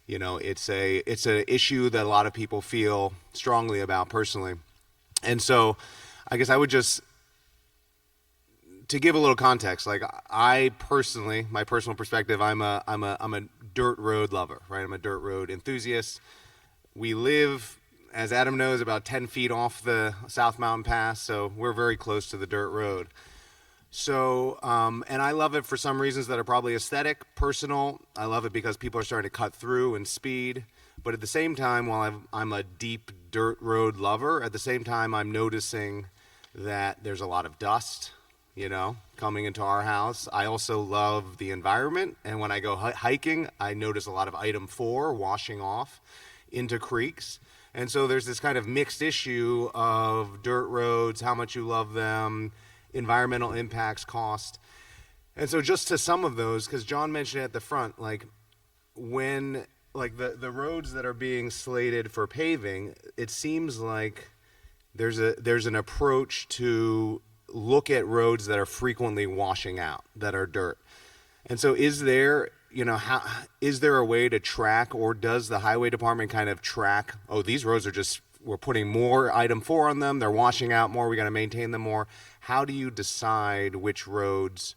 it's an issue that a lot of people feel strongly about personally. And so I guess I would just, to give a little context, like I personally, my personal perspective, I'm a dirt road lover, right? I'm a dirt road enthusiast. We live, as Adam knows, about 10 feet off the South Mountain Pass, so we're very close to the dirt road. So, and I love it for some reasons that are probably aesthetic, personal. I love it because people are starting to cut through and speed. But at the same time, while I'm a deep dirt road lover, at the same time, I'm noticing that there's a lot of dust. coming into our house. I also love the environment, and when I go hiking, I notice a lot of item 4 washing off into creeks. And so there's this kind of mixed issue of dirt roads, how much you love them, environmental impacts, cost. And so just to some of those, because John mentioned it at the front, like when the roads that are being slated for paving, it seems like there's an approach to look at roads that are frequently washing out, that are dirt. And so is there a way to track, or does the highway department kind of track, oh, these roads we're putting more item 4 on them, they're washing out more, we got to maintain them more. How do you decide which roads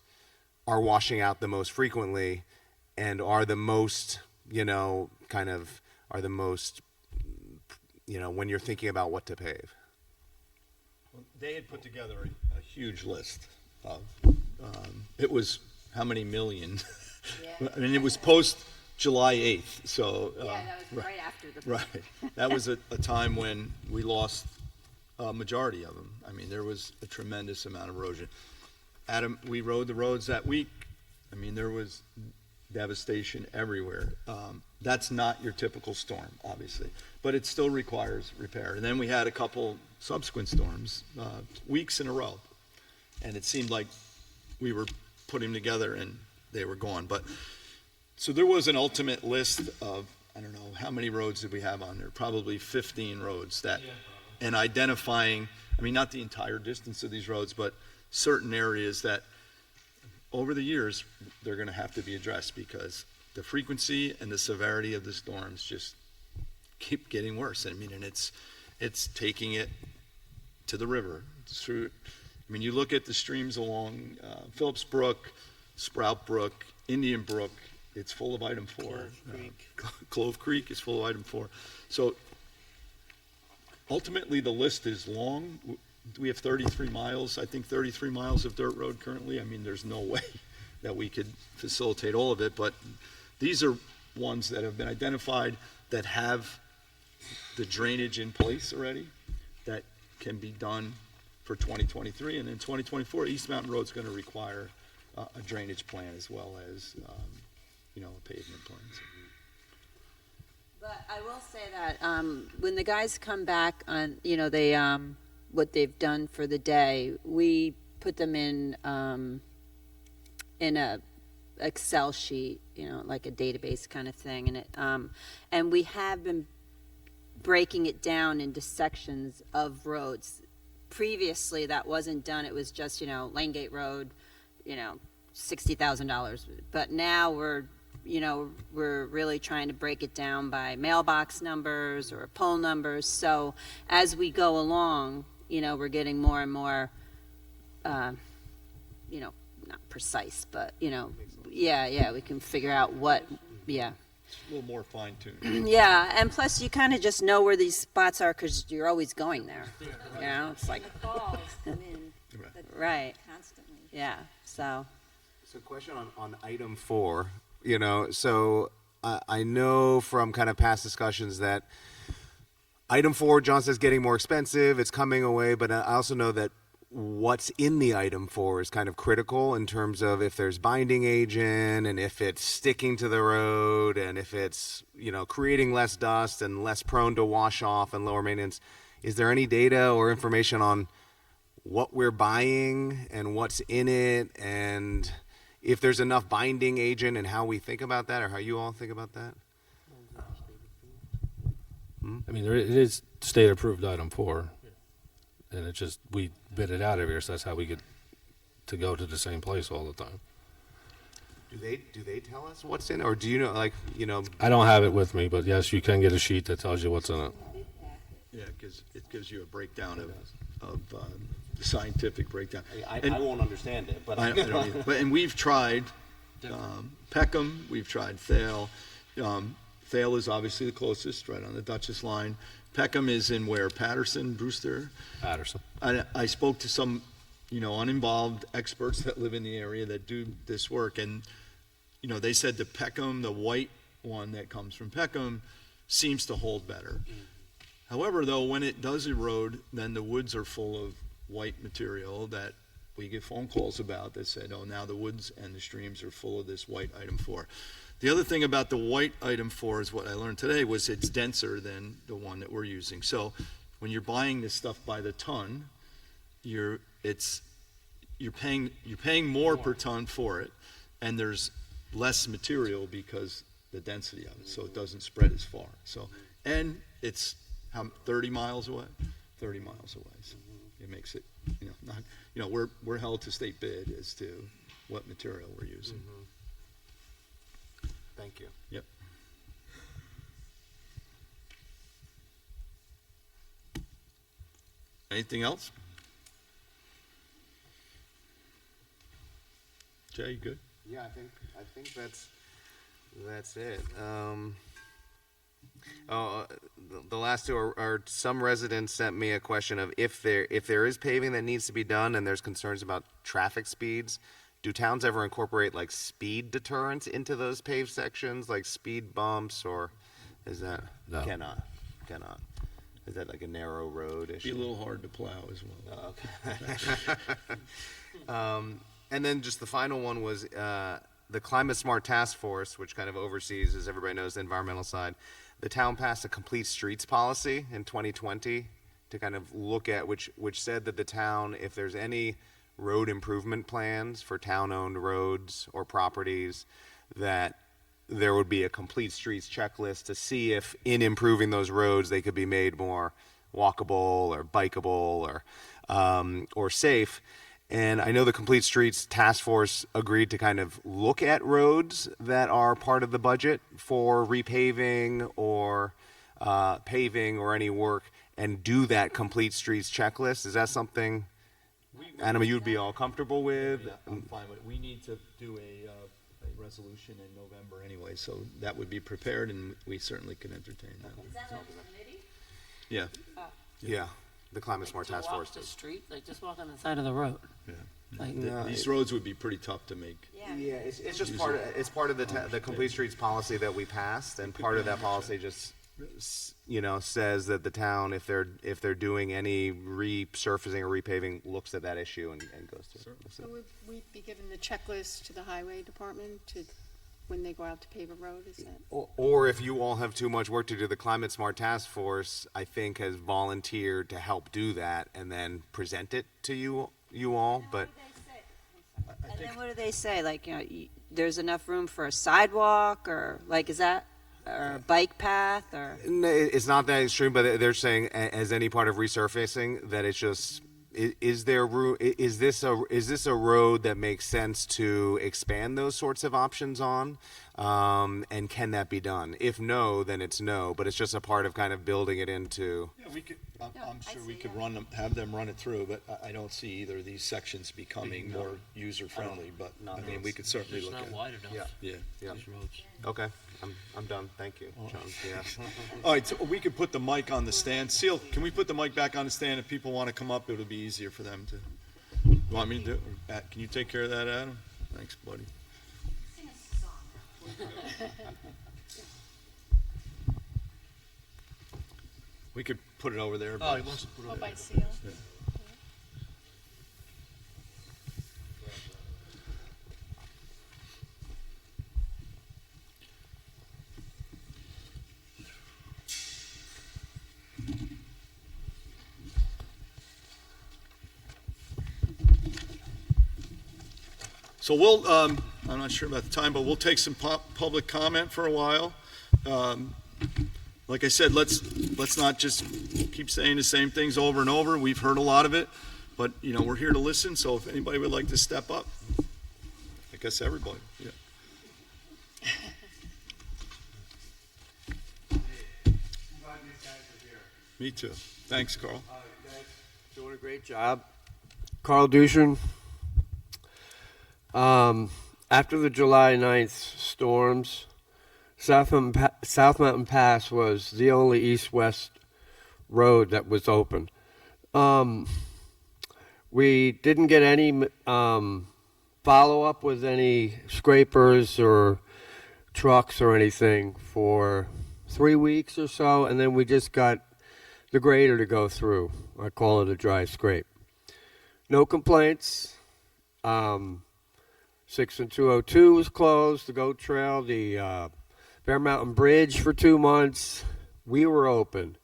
are washing out the most frequently and are the most, when you're thinking about what to pave? They had put together a huge list of, it was how many million? Yeah. I mean, it was post July 8th, so. Yeah, that was right after the. Right. That was a time when we lost a majority of them. I mean, there was a tremendous amount of erosion. Adam, we rode the roads that week. I mean, there was devastation everywhere. That's not your typical storm, obviously, but it still requires repair. And then we had a couple subsequent storms, weeks in a row, and it seemed like we were putting them together and they were gone. But so there was an ultimate list of, I don't know, how many roads did we have on there? Probably 15 roads that, and identifying, I mean, not the entire distance of these roads, but certain areas that over the years, they're going to have to be addressed because the frequency and the severity of the storms just keep getting worse. I mean, and it's taking it to the river. Through, I mean, you look at the streams along Phillips Brook, Sprout Brook, Indian Brook, it's full of item 4. Clove Creek is full of item 4. So ultimately, the list is long. We have 33 miles, I think 33 miles of dirt road currently. I mean, there's no way that we could facilitate all of it, but these are ones that have been identified that have the drainage in place already that can be done for 2023. And in 2024, East Mountain Road's going to require a drainage plan as well as, a pavement plan. But I will say that when the guys come back on, they what they've done for the day, we put them in a Excel sheet, like a database kind of thing, and it and we have been breaking it down into sections of roads. Previously, that wasn't done. It was just Lane Gate Road, $60,000. But now we're really trying to break it down by mailbox numbers or pole numbers. So as we go along, we're getting more and more, not precise, but, we can figure out what, It's a little more fine-tuned. Yeah, and plus you kind of just know where these spots are because you're always going there. It's like. Falls come in. Right. Constantly. Yeah, so. So question on item 4, so I know from kind of past discussions that item 4, John says, getting more expensive, it's coming away, but I also know that what's in the item 4 is kind of critical in terms of if there's binding agent and if it's sticking to the road and if it's, creating less dust and less prone to wash off and lower maintenance. Is there any data or information on what we're buying and what's in it and if there's enough binding agent and how we think about that or how you all think about that? I mean, it is state-approved item 4, and it's just, we bid it out every year, so that's how we get to go to the same place all the time. Do they tell us what's in it, or do you know, I don't have it with me, but yes, you can get a sheet that tells you what's in it. Yeah, because it gives you a breakdown of the scientific breakdown. I won't understand it, but I don't either. And we've tried Peckham, we've tried Thale. Thale is obviously the closest, right on the Dutchess line. Peckham is in where? Patterson, Brewster? Patterson. I spoke to some, uninvolved experts that live in the area that do this work, and, they said the Peckham, the white one that comes from Peckham, seems to hold better. However, though, when it does erode, then the woods are full of white material that we get phone calls about that said, oh, now the woods and the streams are full of this white item 4. The other thing about the white item 4 is what I learned today was it's denser than the one that we're using. So when you're buying this stuff by the ton, you're paying more per ton for it, and there's less material because the density of it, so it doesn't spread as far. So, and it's 30 miles away, 30 miles away. So it makes it, we're held to state bid as to what material we're using. Thank you. Yep. Anything else? Jay, you good? Yeah, I think that's it. The last two are some residents sent me a question of if there is paving that needs to be done and there's concerns about traffic speeds, do towns ever incorporate like speed deterrents into those paved sections, like speed bumps, or is that No. Cannot. Is that like a narrow road issue? Be a little hard to plow as well. Okay. And then just the final one was the Climate Smart Task Force, which kind of oversees, as everybody knows, the environmental side. The town passed a complete streets policy in 2020 to kind of look at, which said that the town, if there's any road improvement plans for town-owned roads or properties, that there would be a complete streets checklist to see if in improving those roads they could be made more walkable or bikeable or safe. And I know the Complete Streets Task Force agreed to kind of look at roads that are part of the budget for repaving or paving or any work and do that Complete Streets checklist. Is that something, Anima, you'd be all comfortable with? Yeah, I'm fine with it. We need to do a resolution in November anyway, so that would be prepared, and we certainly can entertain that. Is that like a committee? Yeah. Yeah, the Climate Smart Task Force Walk the does. street, like just walk on the side of the road. Yeah. Like, These roads would be pretty tough to make. Yeah, it's just part of the Complete Streets policy that we passed, and part of that policy just says that the town, if they're doing any resurfacing or repaving, looks at that issue and goes through. So would we be giving the checklist to the highway department when they go out to pave a road, is that? Or if you all have too much work to do, the Climate Smart Task Force, I think, has volunteered to help do that and then present it to you all. But And then what do they say? Like, there's enough room for a sidewalk, or like, is that, or a bike path, or? no, it's not that extreme. But they're saying, as any part of resurfacing, that it's just. Is there room? Is this a road that makes sense to expand those sorts of options on? And can that be done? If no, then it's no. But it's just a part of kind of building it into. Yeah, we could. I'm sure we could have them run it through, but I don't see either of these sections becoming more user friendly. But I mean, we could certainly It's look at not it. wide enough. Yeah. These roads. Okay, I'm done. Thank you, John. Yeah. All right, so we could put the mic on the stand. Seal, can we put the mic back on the stand? If people want to come up, it'll be easier for them to. You want me to do it? Can you take care of that, Adam? Thanks, buddy. We could put it over there. Oh, but- he wants to put it Oh, over by there. seal? Yeah. So we'll, I'm not sure about the time, but we'll take some public comment for a while. Like I said, let's not just keep saying the same things over and over. We've heard a lot of it, but we're here to listen. So if anybody would like to step up, I guess everybody. Yeah. Me too. Thanks, Carl. Doing a great job. Carl Dushin. After the July 9th storms, South Mountain Pass was the only east-west road that was open. We didn't get any follow-up with any scrapers or trucks or anything for 3 weeks or so, and then we just got the grader to go through. I call it a dry scrape. No complaints. 6 and 202 was closed, the Goat Trail, the Bear Mountain Bridge for 2 months. We were open.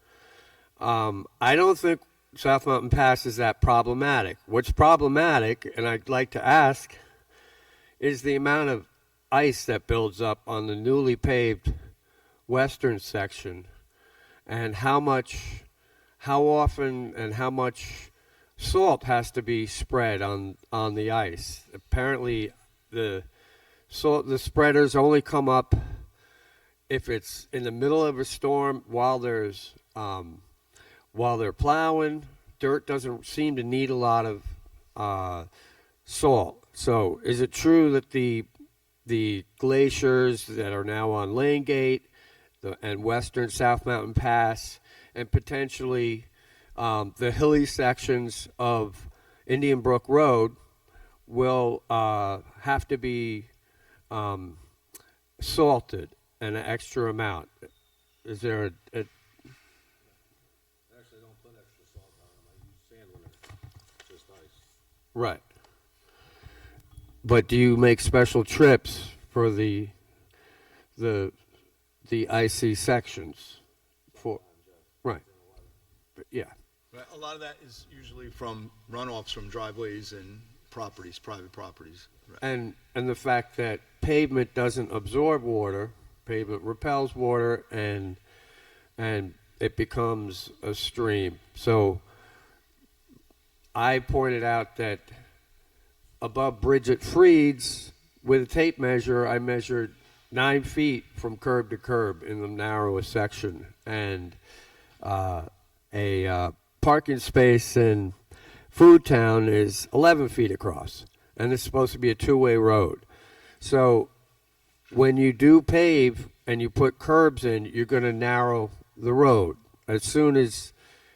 I don't think South Mountain Pass is that problematic. What's problematic, and I'd like to ask, is the amount of ice that builds up on the newly paved western section, and how often and how much salt has to be spread on the ice. Apparently the spreaders only come up if it's in the middle of a storm while they're plowing. Dirt doesn't seem to need a lot of salt. So is it true that the glaciers that are now on Lane Gate and western South Mountain Pass and potentially the hilly sections of Indian Brook Road will have to be salted an extra amount? Is there a Actually, don't put extra salt on them. I use sand when it's just ice. right? But do you make special trips for the icy sections? Right. But yeah. A lot of that is usually from runoffs from driveways and properties, private properties. Right. And the fact that pavement doesn't absorb water, pavement repels water, and it becomes a stream. So I pointed out that above Bridget Freed's, with a tape measure, I measured 9 feet from curb to curb in the narrowest section, and a parking space in Food Town is 11 feet across, and it's supposed to be a two-way road. So when you do pave and you put curbs in, you're going to narrow the road. As soon as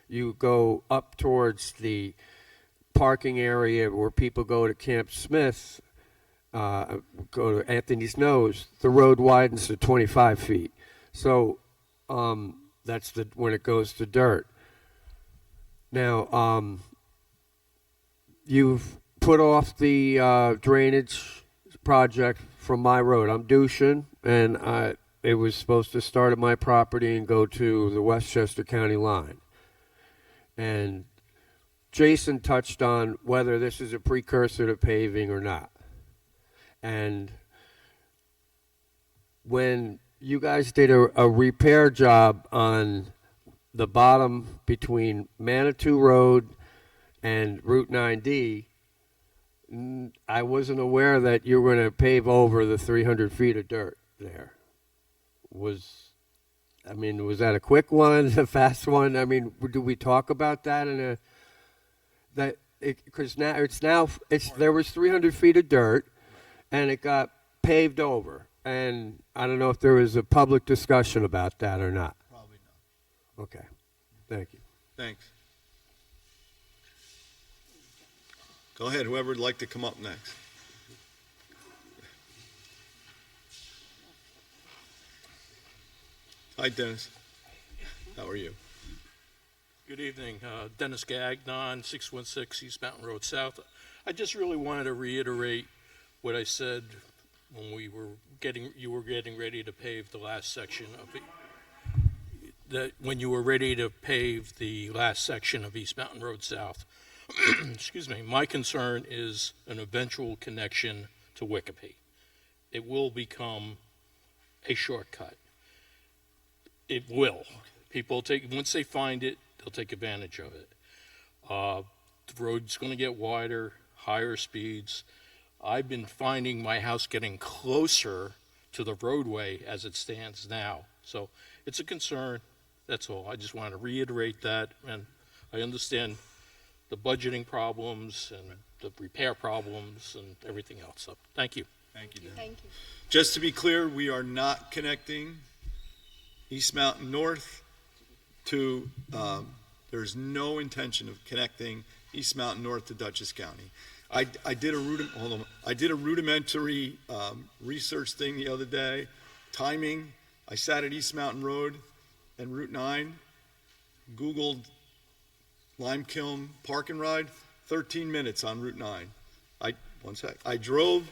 you go up towards the parking area where people go to Camp Smith, go to Anthony's Nose, the road widens to 25 feet. So that's when it goes to dirt. Now, you've put off the drainage project from my road. I'm douching, and it was supposed to start at my property and go to the Westchester County line. And Jason touched on whether this is a precursor to paving or not. And when you guys did a repair job on the bottom between Manitou Road and Route 9D, I wasn't aware that you were going to pave over the 300 feet of dirt there. Was that a quick one, a fast one? I mean, do we talk about that because there was 300 feet of dirt, and it got paved over, and I don't know if there was a public discussion about that or not. Probably not. Okay, thank you. Thanks. Go ahead, whoever would like to come up next. Hi, Dennis. How are you? Good evening. Dennis Gagnon, 616 East Mountain Road South. I just really wanted to reiterate what I said when you were getting ready to pave the last section of it. When you were ready to pave the last section of East Mountain Road South. Excuse me. My concern is an eventual connection to Wikipedia. It will become a shortcut. It will. People once they find it, they'll take advantage of it. The road's going to get wider, higher speeds. I've been finding my house getting closer to the roadway as it stands now. So it's a concern. That's all. I just wanted to reiterate that. And I understand the budgeting problems and the repair problems and everything else. So thank you. Thank you, Dan. Thank you. Just to be clear, we are not connecting East Mountain North to, there's no intention of connecting East Mountain North to Dutchess County. I did a rudimentary research thing the other day. Timing, I sat at East Mountain Road and Route 9, Googled Lime Kiln Park and Ride, 13 minutes on Route 9. One sec. I drove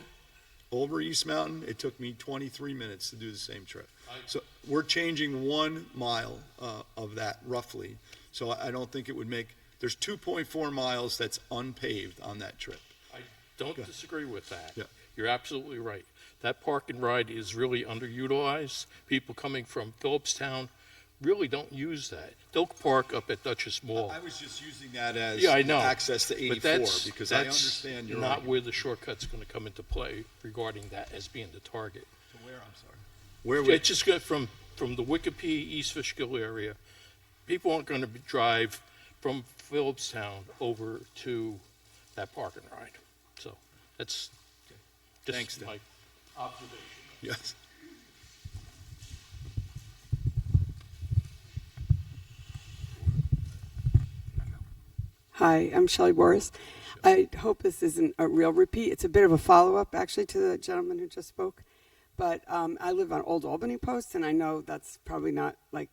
over East Mountain. It took me 23 minutes to do the same trip. So we're changing 1 mile of that roughly. So I don't think it would make, there's 2.4 miles that's unpaved on that trip. I don't disagree with that. Yeah. You're absolutely right. That park and ride is really underutilized. People coming from Philipstown really don't use that. They'll park up at Dutchess Mall. I was just using that as Yeah, I know. access to 84 But that's, because I that's understand you're not where the shortcut's going to come into play regarding that as being the target. So where, I'm sorry. Where would, It's just got from the Wikipedia East Fishkill area. People aren't going to drive from Philipstown over to that park and ride. So that's just Thanks, Dan. my observation. yes. Hi, I'm Shelley Boris. I hope this isn't a real repeat. It's a bit of a follow-up, actually, to the gentleman who just spoke. But I live on Old Albany Post, and I know that's probably not like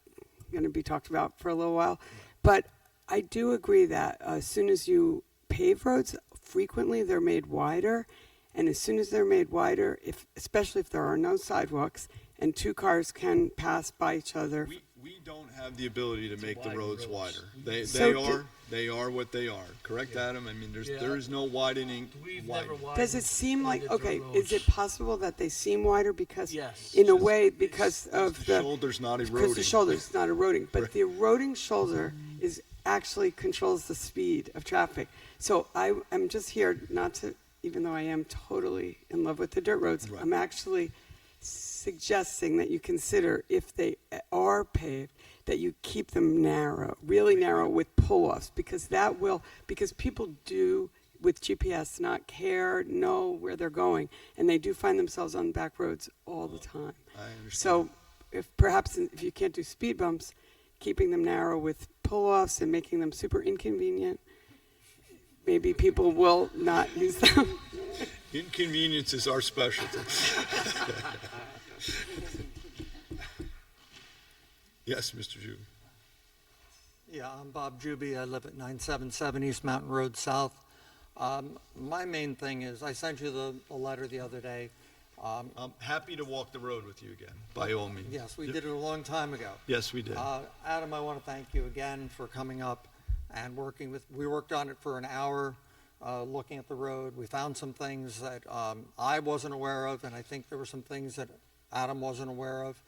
going to be talked about for a little while. But I do agree that as soon as you pave roads, frequently they're made wider. And as soon as they're made wider, especially if there are no sidewalks and two cars can pass by each other. We don't have the ability to make the roads wider. So They are what they are. Correct, Adam? I mean, there is no widening. Does it seem like, okay, is it possible that they seem wider because, Yes. in a way, because of The shoulder's not because eroding. the shoulder's not eroding, but the eroding shoulder is actually controls the speed of traffic. So I'm just here not to, even though I am totally in love with the dirt roads, Right. I'm actually suggesting that you consider, if they are paved, that you keep them narrow, really narrow with pull-offs, because people do with GPS not know where they're going, and they do find themselves on back roads all the time. I understand. So if you can't do speed bumps, keeping them narrow with pull-offs and making them super inconvenient, maybe people will not use them. Inconvenience is our specialty. Yes, Mr. Juby. Yeah, I'm Bob Juby. I live at 977 East Mountain Road South. My main thing is, I sent you the letter the other day. I'm happy to walk the road with you again, by all means. Yes, we did it a long time ago. Yes, we did. Adam, I want to thank you again for coming up and we worked on it for an hour, looking at the road. We found some things that I wasn't aware of, and I think there were some things that Adam wasn't aware of.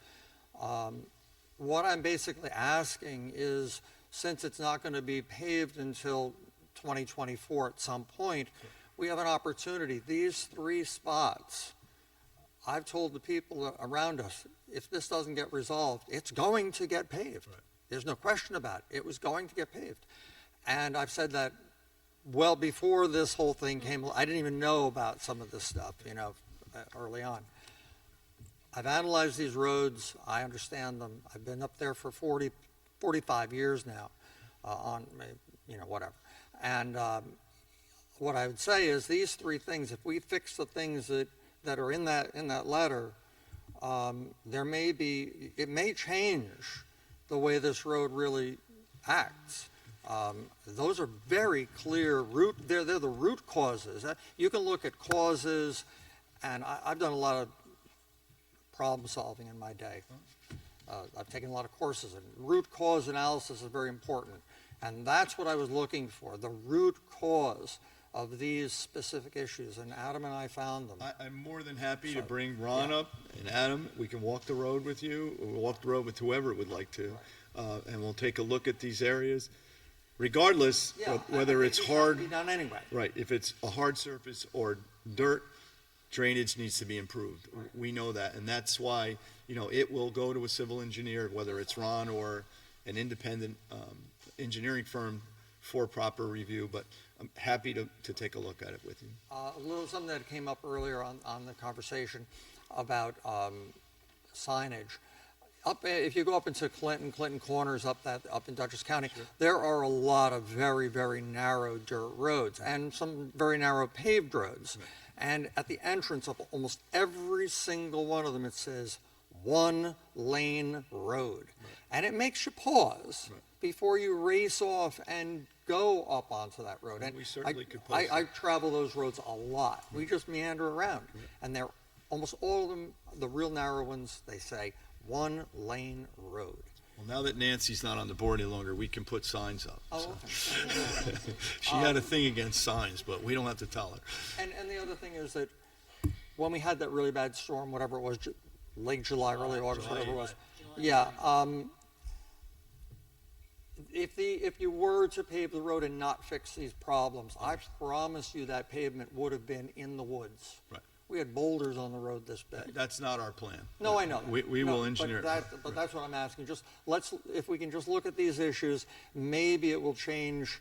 What I'm basically asking is, since it's not going to be paved until 2024 at some point, we have an opportunity. These 3 spots, I've told the people around us, if this doesn't get resolved, it's going to get paved. Right. There's no question about it. It was going to get paved. And I've said that well before this whole thing came. I didn't even know about some of this stuff, early on. I've analyzed these roads. I understand them. I've been up there for 45 years now, whatever. And what I would say is these 3 things, if we fix the things that are in that letter, it may change the way this road really acts. Those are very clear they're the root causes. You can look at causes, and I've done a lot of problem solving in my day. I've taken a lot of courses, and root cause analysis is very important. And that's what I was looking for, the root cause of these specific issues, and Adam and I found them. I'm more than happy to bring Ron up, and Adam, we can walk the road with you, or we'll walk the road with whoever would like to, and we'll take a look at these areas. Regardless, whether it's hard, be done anyway. Right, if it's a hard surface or dirt, drainage needs to be improved. Right. We know that, and that's why, it will go to a civil engineer, whether it's Ron or an independent engineering firm for proper review, but I'm happy to take a look at it with you. A little something that came up earlier on the conversation about signage. If you go up into Clinton Corners up in Dutchess County, sure, there are a lot of very, very narrow dirt roads and some very narrow paved roads. Right. And at the entrance of almost every single one of them, it says 1-lane road. Right. And it makes you pause before you race off and go up onto that road. And We certainly could post I travel those roads a lot. We just meander around, and they're almost all of them, the real narrow ones, they say, one-lane road. Well, now that Nancy's not on the board any longer, we can put signs up. Oh, okay. She had a thing against signs, but we don't have to tell her. And the other thing is that when we had that really bad storm, whatever it was, late July, early August, whatever it was, yeah. If you were to pave the road and not fix these problems, I promise you that pavement would have been in the woods. Right. We had boulders on the road this big. That's not our plan. No, I know. We No, will engineer it. But that's what I'm asking. Just if we can just look at these issues, maybe it will change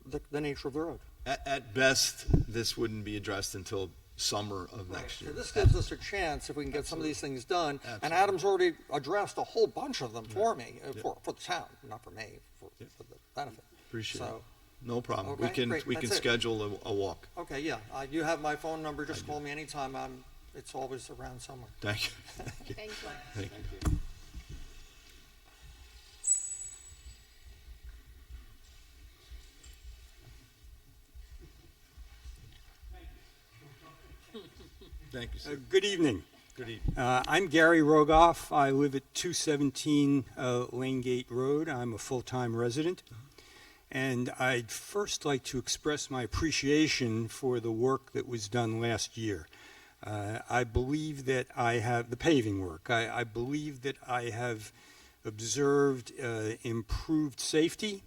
the nature of the road. At best, this wouldn't be addressed until summer of next year. So this gives us a chance if we can get some of these things done. And Adam's already addressed a whole bunch of them for me, for the town, not for me, for the benefit. Appreciate it. So, No problem. Okay, great. We can That's it. schedule a walk. okay, yeah. You have my phone number. Just call me anytime. It's always around somewhere. Thank you. Thank you. Thank you. Thank you, sir. Good evening. Good evening. I'm Gary Rogoff. I live at 217 Lane Gate Road. I'm a full-time resident. And I'd first like to express my appreciation for the work that was done last year. I believe that I have, the paving work, I believe that I have observed improved safety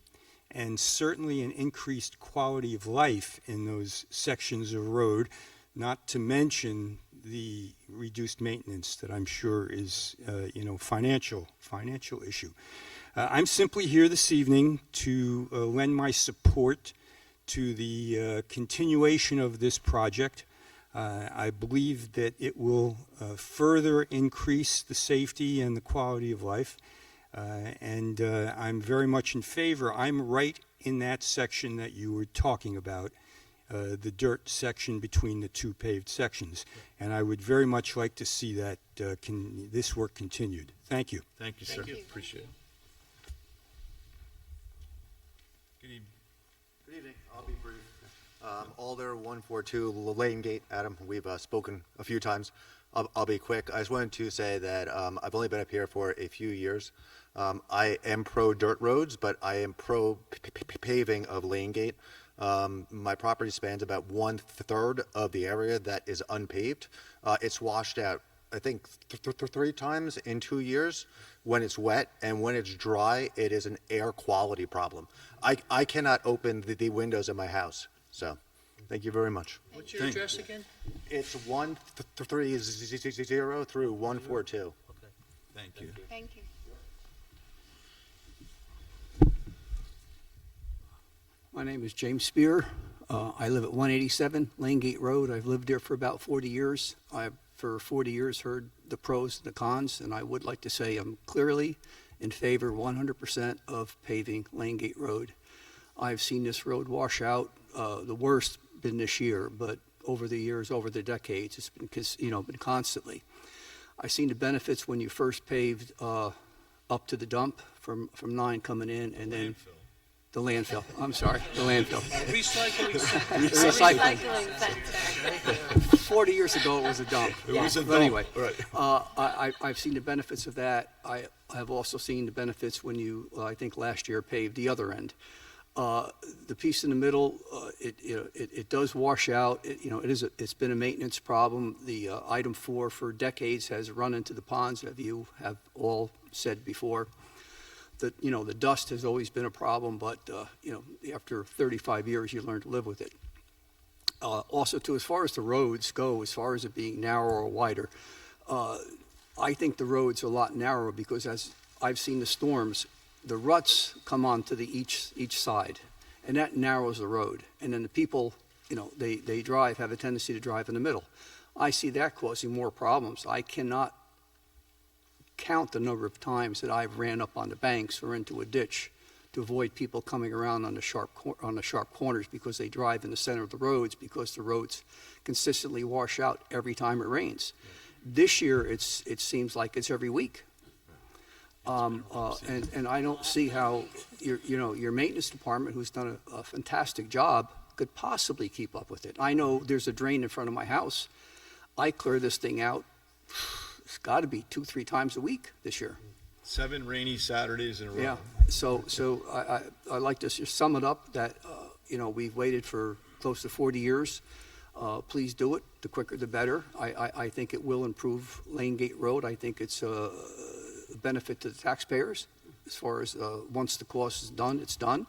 and certainly an increased quality of life in those sections of road, not to mention the reduced maintenance that I'm sure is, financial issue. I'm simply here this evening to lend my support to the continuation of this project. I believe that it will further increase the safety and the quality of life, and I'm very much in favor. I'm right in that section that you were talking about, the dirt section between the two paved sections, and I would very much like to see that this work continued. Thank you. Thank you, sir. Appreciate it. Good evening. Good evening. I'll be brief. Alder 142 Lane Gate. Adam, we've spoken a few times. I'll be quick. I just wanted to say that I've only been up here for a few years. I am pro dirt roads, but I am pro paving of Lane Gate. My property spans about 1/3 of the area that is unpaved. It's washed out, I think, 3 times in 2 years when it's wet, and when it's dry, it is an air quality problem. I cannot open the windows in my house. So, thank you very much. What's your address again? It's 130 through 142. Okay. Thank you. Thank you. My name is James Spear. I live at 187 Lane Gate Road. I've lived there for about 40 years. I've, for 40 years, heard the pros and the cons, and I would like to say I'm clearly in favor 100% of paving Lane Gate Road. I've seen this road wash out. The worst been this year, but over the years, over the decades, it's been been constantly. I've seen the benefits when you first paved up to the dump from 9 coming in, and then the landfill. I'm sorry, the landfill. Recycling center. Recycling. 40 years ago, it was a dump. It was a But dump, anyway, right. I've seen the benefits of that. I have also seen the benefits when you, I think last year, paved the other end. The piece in the middle, it does wash out. It's been a maintenance problem. The item 4 for decades has run into the ponds, as you have all said before. The dust has always been a problem, but after 35 years, you learn to live with it. Also, as far as the roads go, as far as it being narrower or wider, I think the roads are a lot narrower because as I've seen the storms, the ruts come onto each side, and that narrows the road. And then the people, they have a tendency to drive in the middle. I see that causing more problems. I cannot count the number of times that I've ran up on the banks or into a ditch to avoid people coming around on the sharp corners because they drive in the center of the roads because the roads consistently wash out every time it rains. This year, it seems like it's every week. And I don't see how your maintenance department, who's done a fantastic job, could possibly keep up with it. I know there's a drain in front of my house. I clear this thing out, it's got to be 2-3 times a week this year. 7 rainy Saturdays in a row. Yeah, so I like to just sum it up that, we've waited for close to 40 years. Please do it. The quicker the better. I think it will improve Lane Gate Road. I think it's a benefit to the taxpayers as far as once the cost is done, it's done.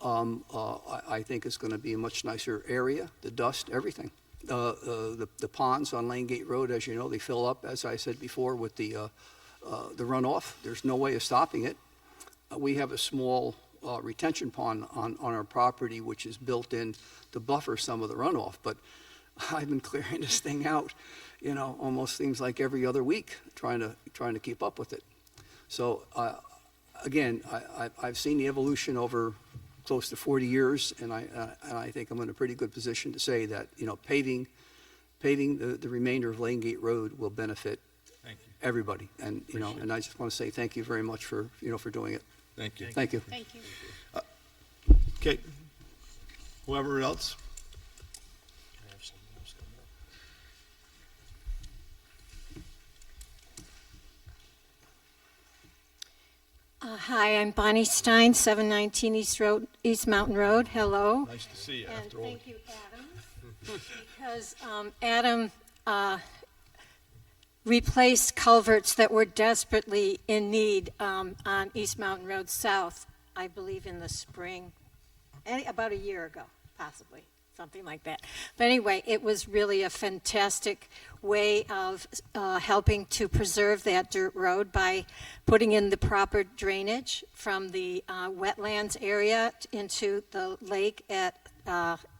I think it's going to be a much nicer area, the dust, everything. The ponds on Lane Gate Road, as you know, they fill up, as I said before, with the runoff. There's no way of stopping it. We have a small retention pond on our property, which is built in to buffer some of the runoff. But I've been clearing this thing out, almost seems like every other week, trying to keep up with it. So again, I've seen the evolution over close to 40 years, and I think I'm in a pretty good position to say that paving the remainder of Lane Gate Road will benefit everybody. And and I just want to say thank you very much for for doing it. Thank you. Thank you. Thank you. Okay. Whoever else? Hi, I'm Bonnie Stein, 719 East Mountain Road. Hello. Nice to see you And after all. thank you, Adam, because Adam replaced culverts that were desperately in need on East Mountain Road South, I believe in the spring, about a year ago, possibly, something like that. But anyway, it was really a fantastic way of helping to preserve that dirt road by putting in the proper drainage from the wetlands area into the lake at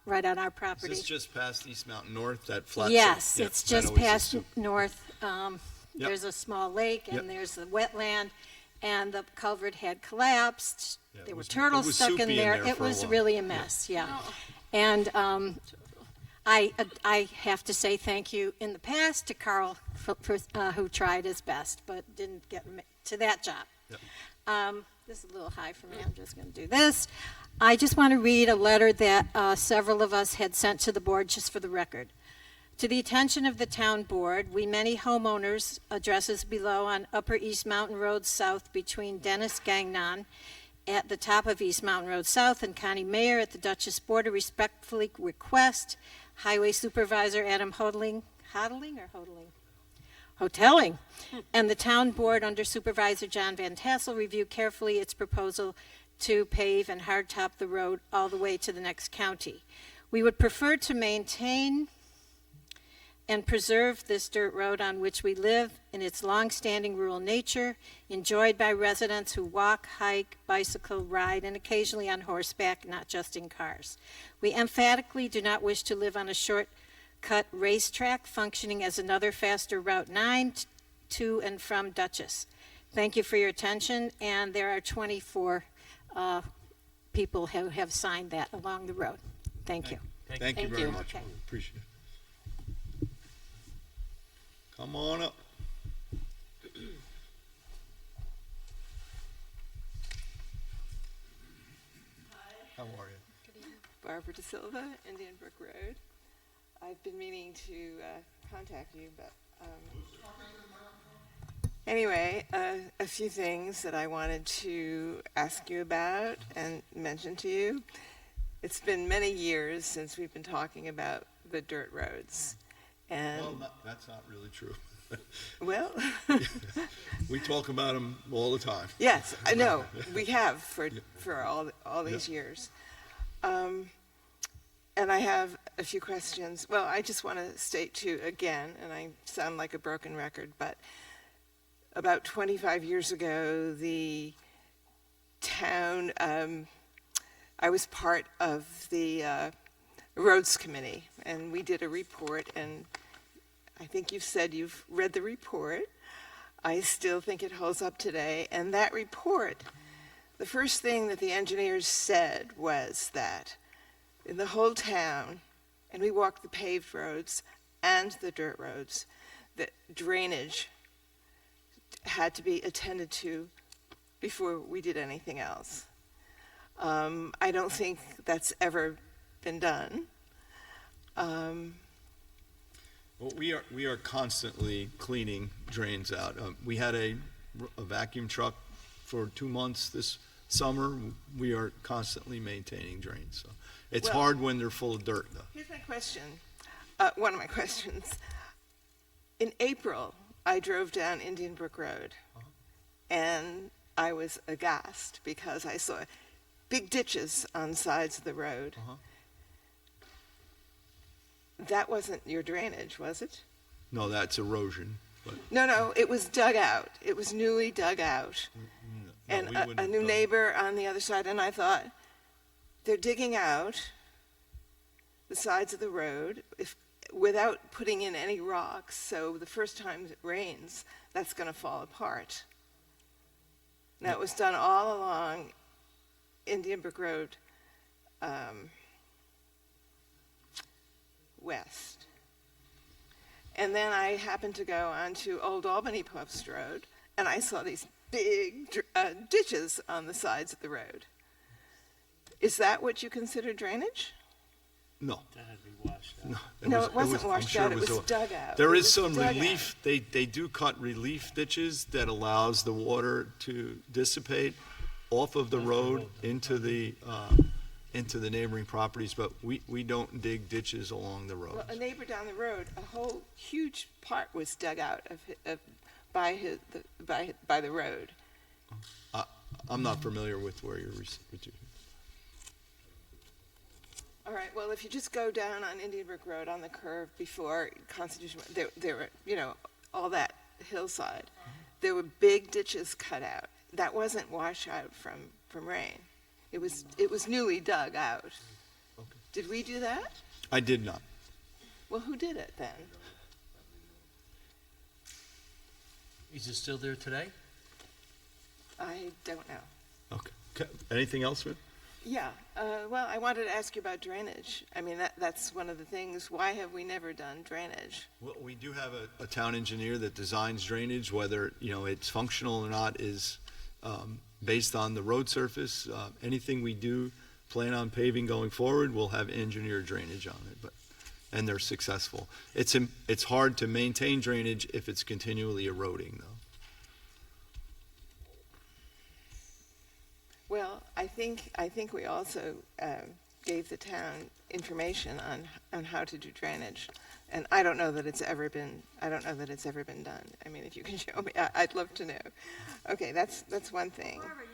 right on our property. Is this just past East Mountain North, that flat? Yes, Yep, it's I just always past assume. north. Yep. There's a small lake and Yep. there's the wetland, and the culvert had collapsed. Yeah, There were it turtles was stuck in soupy in there. there It for a was while. really a mess, yeah. And I have to say thank you in the past to Carl for who tried his best but didn't get to that job. Yep. This is a little high for me. I'm just going to do this. I just want to read a letter that several of us had sent to the board, just for the record. To the attention of the town board, we many homeowners, addresses below on Upper East Mountain Road South between Dennis Gagnon at the top of East Mountain Road South and Connie Mayer at the Dutchess border respectfully request Highway Supervisor Adam Hoteling, and the town board under Supervisor John Van Tassel review carefully its proposal to pave and hardtop the road all the way to the next county. We would prefer to maintain and preserve this dirt road on which we live in its long-standing rural nature, enjoyed by residents who walk, hike, bicycle, ride, and occasionally on horseback, not just in cars. We emphatically do not wish to live on a shortcut racetrack functioning as another faster Route 9 to and from Dutchess. Thank you for your attention, and there are 24 people who have signed that along the road. Thank you. Thank you very much. Okay. Appreciate it. Come on up. How are you? Barbara De Silva, Indian Brook Road. I've been meaning to contact you, but anyway, a few things that I wanted to ask you about and mention to you. It's been many years since we've been talking about the dirt roads. And Well, that's not really true. well, we talk about them all the time. yes, I know we have for all these years. And I have a few questions. Well, I just want to state too again, and I sound like a broken record, but about 25 years ago, the town, I was part of the roads committee, and we did a report, and I think you've said you've read the report. I still think it holds up today, and that report, the first thing that the engineers said was that in the whole town, and we walked the paved roads and the dirt roads, that drainage had to be attended to before we did anything else. I don't think that's ever been done. Well, we are constantly cleaning drains out. We had a vacuum truck for 2 months this summer. We are constantly maintaining drains. So it's Well, hard when they're full of dirt, though. Here's my question, one of my questions. In April, I drove down Indian Brook Road, and I was aghast because I saw big ditches on sides of the road. That wasn't your drainage, was it? No, that's erosion. But No, it was dug out. It was newly dug out. And we wouldn't a have new done neighbor on the other side, and I thought, they're digging out the sides of the road without putting in any rocks, so the first time it rains, that's going to fall apart. Now, it was done all along Indian Brook Road west. And then I happened to go onto Old Albany Post Road, and I saw these big ditches on the sides of the road. Is that what you consider drainage? No. That had to be washed out. No, it wasn't I'm washed sure out, it was dug out. There It is was some dug relief. They do cut relief ditches that allows the water to dissipate off of the road into the neighboring properties, but we don't dig ditches along the road. Well, a neighbor down the road, a whole huge part was dug out by the road. I'm not familiar with where you're. All right, well, if you just go down on Indian Brook Road on the curve before Constitution, there were, all that hillside, there were big ditches cut out. That wasn't washout from rain. It was newly dug out. Okay. Did we do that? I did not. Well, who did it then? Is it still there today? I don't know. Okay. Anything else, Rick? Yeah, well, I wanted to ask you about drainage. I mean, that's one of the things. Why have we never done drainage? Well, we do have a town engineer that designs drainage. Whether it's functional or not is based on the road surface. Anything we do plan on paving going forward will have engineered drainage on it, and they're successful. It's hard to maintain drainage if it's continually eroding, though. Well, I think we also gave the town information on how to do drainage, and I don't know that it's ever been done. I mean, if you can show me, I'd love to know. Okay, that's one thing. Barbara,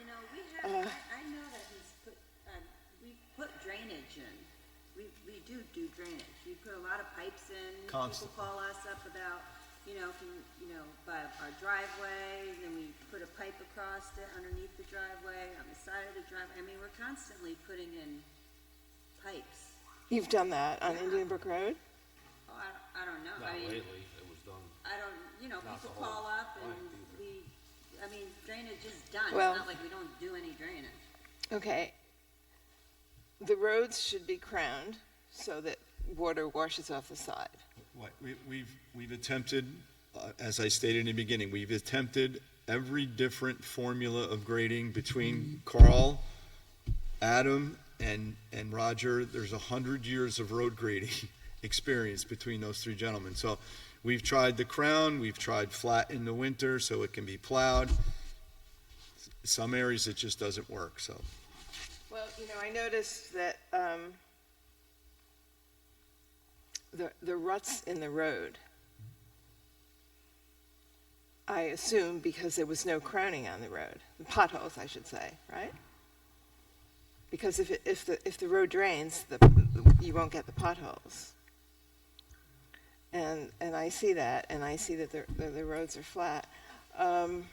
I know that we put drainage in. We do drainage. We put a lot of pipes in. Constantly. People call us up about, by our driveway, and then we put a pipe across it underneath the driveway, on the side of the driveway. I mean, we're constantly putting in pipes. You've done that on Indian Brook Road? Oh, I don't know. Not I mean, lately, it was done. I don't, Not people the whole call up and line drainage is done. Well- It's not like we don't do any drainage. Okay. The roads should be crowned so that water washes off the side. We've attempted, as I stated in the beginning, we've attempted every different formula of grading between Carl, Adam, and Roger. There's 100 years of road grading experience between those three gentlemen. So we've tried the crown, we've tried flat in the winter so it can be plowed. Some areas it just doesn't work, so. Well, I noticed that the ruts in the road, I assume because there was no crowning on the road, the potholes, I should say, right? Because if the road drains, you won't get the potholes. And I see that, and I see that the roads are flat. I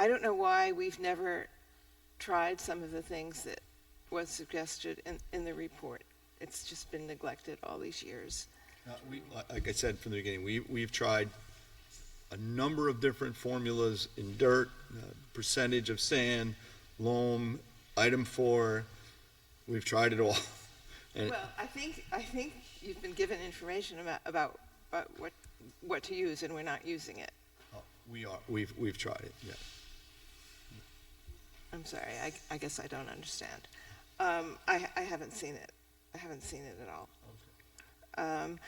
don't know why we've never tried some of the things that was suggested in the report. It's just been neglected all these years. Like I said from the beginning, we've tried a number of different formulas in dirt, percentage of sand, loam, item 4. We've tried it all. And Well, I think you've been given information about what to use and we're not using it. We've tried it, yeah. I'm sorry, I guess I don't understand. I haven't seen it. I haven't seen it at all.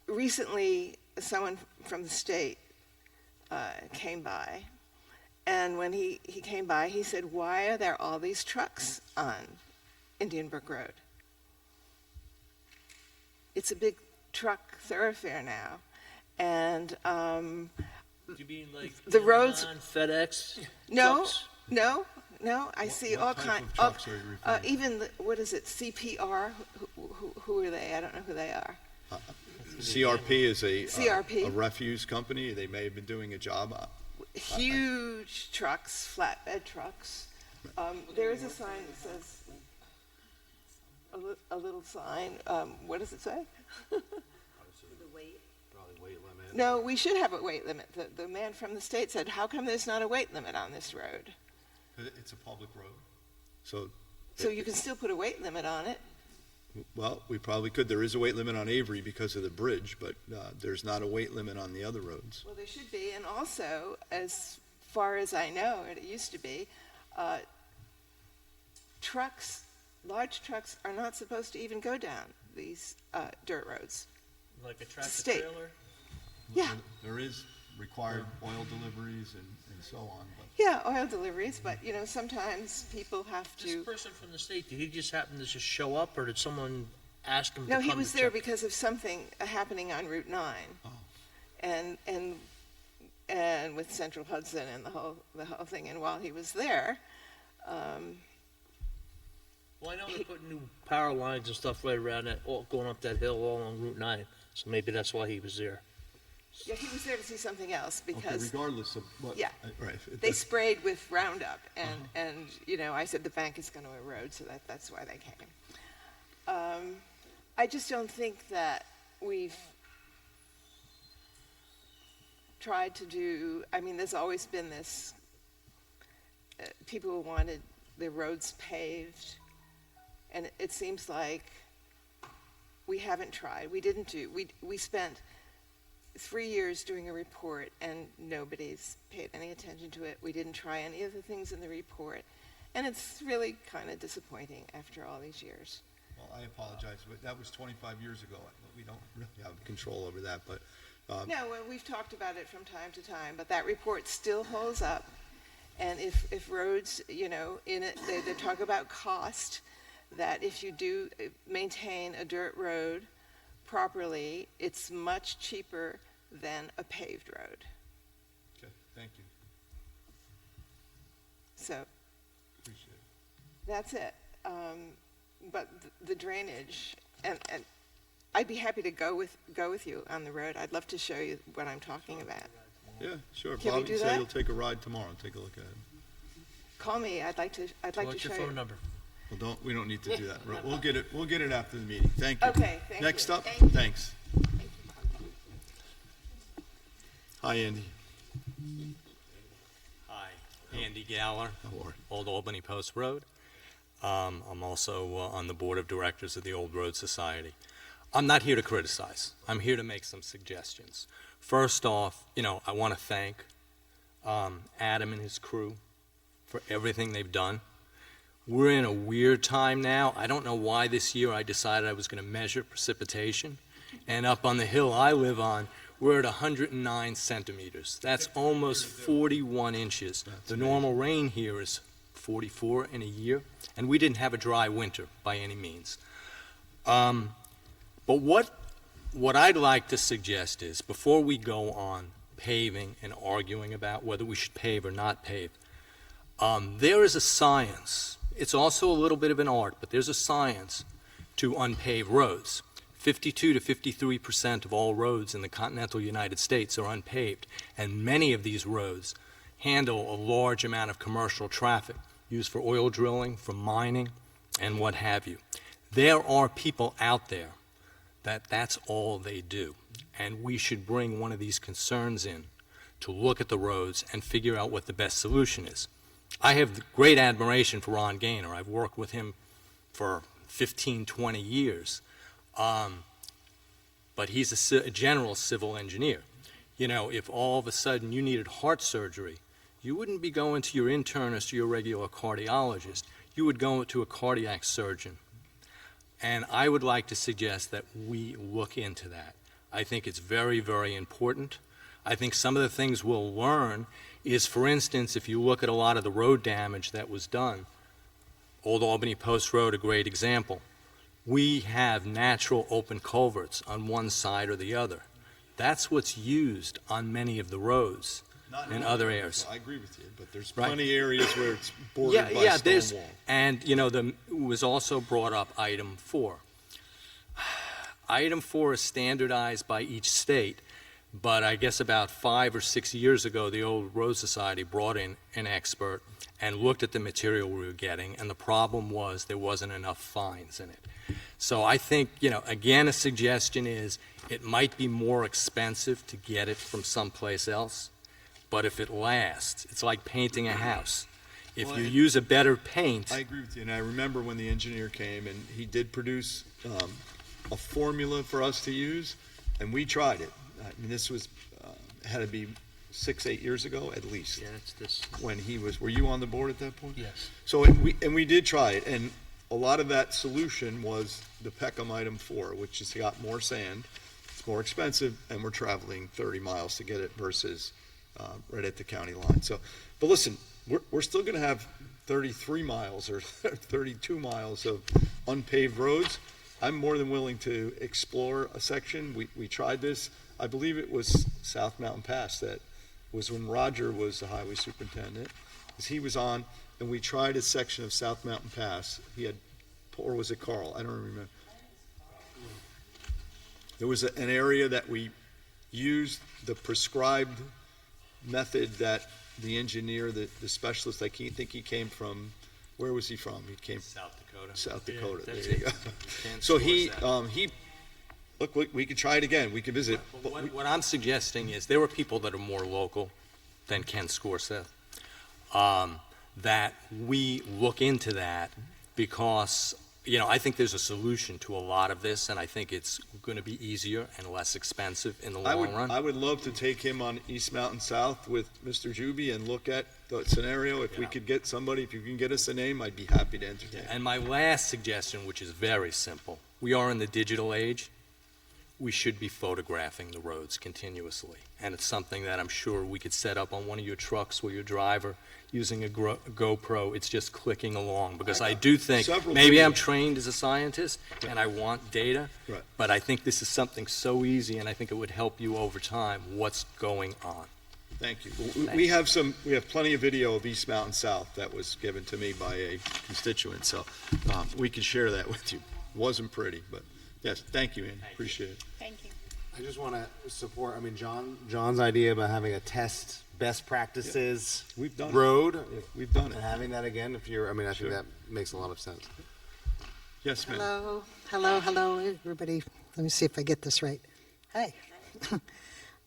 Recently, someone from the state came by, and when he came by, he said, "Why are there all these trucks on Indian Brook Road? It's a big truck thoroughfare now, and You mean like the roads, FedEx? no, trucks? No, I see all type kinds of trucks are you referring to? even what is it, CPR? Who are they? I don't know who they are. CRP is a CRP. refuse company. They may have been doing a job. Huge trucks, flatbed trucks. There is a sign that says, a little sign. What does it say? No, we should have a weight limit. The man from the state said, "How come there's not a weight limit on this road?" It's a public road. So you can still put a weight limit on it. Well, we probably could. There is a weight limit on Avery because of the bridge, but there's not a weight limit on the other roads. Well, there should be, and also, as far as I know, it used to be, large trucks are not supposed to even go down these dirt roads. Like a tractor State. trailer? Yeah. There is required oil deliveries and so on. But Yeah, oil deliveries, but sometimes people have This to. person from the state, did he just happen to just show up, or did someone ask him to No, come he to was there check? because of something happening on Route 9. And with Central Hudson and the whole thing. And while he was there, Well, I know they're putting new power lines and stuff right around that, all going up that hill all on Route 9, so maybe that's why he was there. yeah, he was there to see something else okay, because regardless of what. Yeah. Right. they sprayed with Roundup, and I said the bank is going to erode, so that's why they came. I just don't think that we've tried to do. I mean, there's always been this. People wanted the roads paved, and it seems like we haven't tried. We didn't do. We spent 3 years doing a report, and nobody's paid any attention to it. We didn't try any of the things in the report, and it's really kind of disappointing after all these years. Well, I apologize, but that was 25 years ago. We don't really have control over that, but. No, well, we've talked about it from time to time, but that report still holds up. And if roads, in it, they talk about cost, that if you do maintain a dirt road properly, it's much cheaper than a paved road. Okay, thank you. So Appreciate it. that's it. But the drainage, and I'd be happy to go with you on the road. I'd love to show you what I'm talking about. Yeah, sure. Can we Bobby do said that? he'll take a ride tomorrow. Take a look at it. Call me. I'd like to What's show your you. phone number? Well, we don't need to do that. We'll get it after the meeting. Thank you. Okay, thank Next you. up, Thank you. thanks. Hi, Andy. Hi, Andy Galler, How are you? Old Albany Post Road. I'm also on the board of directors of the Old Road Society. I'm not here to criticize. I'm here to make some suggestions. First off, I want to thank Adam and his crew for everything they've done. We're in a weird time now. I don't know why this year I decided I was going to measure precipitation. And up on the hill I live on, we're at 109 centimeters. That's almost 41 inches. The normal rain here is 44 in a year, and we didn't have a dry winter by any means. But what I'd like to suggest is, before we go on paving and arguing about whether we should pave or not pave, there is a science. It's also a little bit of an art, but there's a science to unpaved roads. 52 to 53% of all roads in the continental United States are unpaved, and many of these roads handle a large amount of commercial traffic used for oil drilling, for mining, and what have you. There are people out there that's all they do, and we should bring one of these concerns in to look at the roads and figure out what the best solution is. I have great admiration for Ron Gaynor. I've worked with him for 15, 20 years. but he's a general civil engineer. You know, if all of a sudden you needed heart surgery, you wouldn't be going to your internist or your regular cardiologist. You would go to a cardiac surgeon. And I would like to suggest that we look into that. I think it's very, very important. I think some of the things we'll learn is, for instance, if you look at a lot of the road damage that was done, Old Albany Post Road, a great example. We have natural open culverts on one side or the other. That's what's used on many of the roads in other areas. I agree with you, but there's Right. plenty of areas where it's bordered by stone wall. And, you know, it was also brought up item 4. Item 4 is standardized by each state, but I guess about 5 or 6 years ago, the old Road Society brought in an expert and looked at the material we were getting, and the problem was there wasn't enough fines in it. So I think, you know, again, a suggestion is it might be more expensive to get it from someplace else, but if it lasts, it's like painting a house. If Well, you use a better paint, I agree with you, and I remember when the engineer came, and he did produce a formula for us to use, and we tried it. I mean, this was, had to be 6-8 years ago at least. Yeah, it's this. When he was, were you on the board at that point? Yes. So, we did try it, and a lot of that solution was the Peckham item 4, which has got more sand, it's more expensive, and we're traveling 30 miles to get it versus right at the county line. So, but listen, we're still gonna have 33 miles or 32 miles of unpaved roads. I'm more than willing to explore a section. We tried this. I believe it was South Mountain Pass that was when Roger was the highway superintendent. As he was on, and we tried a section of South Mountain Pass. He had, or was it Carl? I don't remember. There was an area that we used the prescribed method that the engineer, the specialist, I think he came from, where was he from? He came South Dakota. South Yeah, Dakota. that's There you it. go. Can't So source he, look, we could try it again. We could visit. But what I'm suggesting is there are people that are more local than Ken Scorseth, that we look into that because, you know, I think there's a solution to a lot of this, and I think it's going to be easier and less expensive in the long run. I would love to take him on East Mountain South with Mr. Juby and look at the scenario. If we could get somebody, if you can get us a name, I'd be happy to entertain. And my last suggestion, which is very simple, we are in the digital age. We should be photographing the roads continuously. And it's something that I'm sure we could set up on one of your trucks where your driver, using a GoPro, it's just clicking along. Because I do think, Several maybe videos. I'm trained as a scientist and I want data, Right. but I think this is something so easy and I think it would help you over time, what's going on. Thank you. We have plenty of video of East Mountain South that was given to me by a constituent, so we can share that with you. Wasn't pretty, but yes, thank you, Andy. Appreciate it. Thank you. I just want to support, I mean, John's idea about having a test best practices We've done it. road. We've done And it. having that again, I think Sure. that makes a lot of sense. Yes, ma'am. Hello, everybody. Let me see if I get this right. Hi.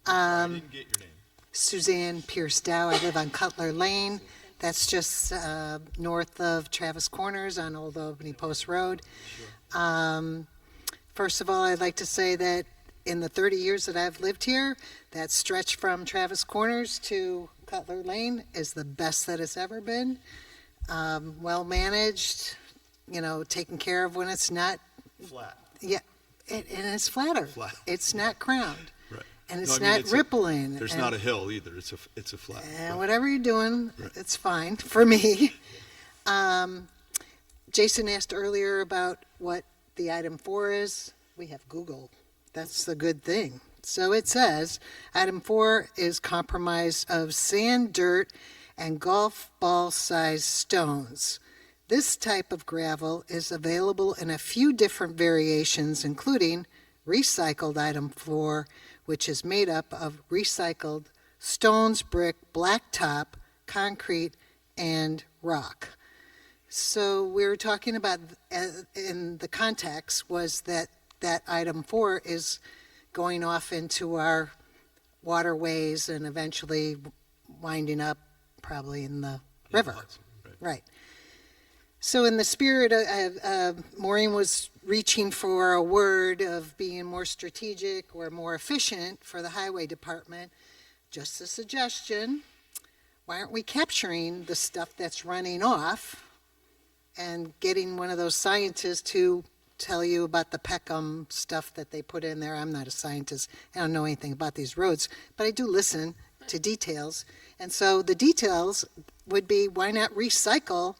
I didn't get your name. Suzanne Pierce Dow. I live on Cutler Lane. That's just north of Travis Corners on Old Albany Post Road. First of all, I'd like to say that in the 30 years that I've lived here, that stretch from Travis Corners to Cutler Lane is the best that it's ever been. Well managed, taken care of when it's not. Flat. Yeah, and it's flatter. Flat. It's not crowned. Right. And No, it's I mean, not rippling. There's and- not a hill either. It's a flat. and whatever you're doing, it's fine for me. Jason asked earlier about what the item 4 is. We have Google. That's the good thing. So it says, item 4 is comprised of sand, dirt, and golf ball-sized stones. This type of gravel is available in a few different variations, including recycled item 4, which is made up of recycled stones, brick, blacktop, concrete, and rock. So we were talking about, in the context, was that item 4 is going off into our waterways and eventually winding up probably in the river. Right. So in the spirit of, Maureen was reaching for a word of being more strategic or more efficient for the highway department. Just a suggestion, why aren't we capturing the stuff that's running off and getting one of those scientists to tell you about the Peckham stuff that they put in there? I'm not a scientist. I don't know anything about these roads, but I do listen to details. And so the details would be, why not recycle,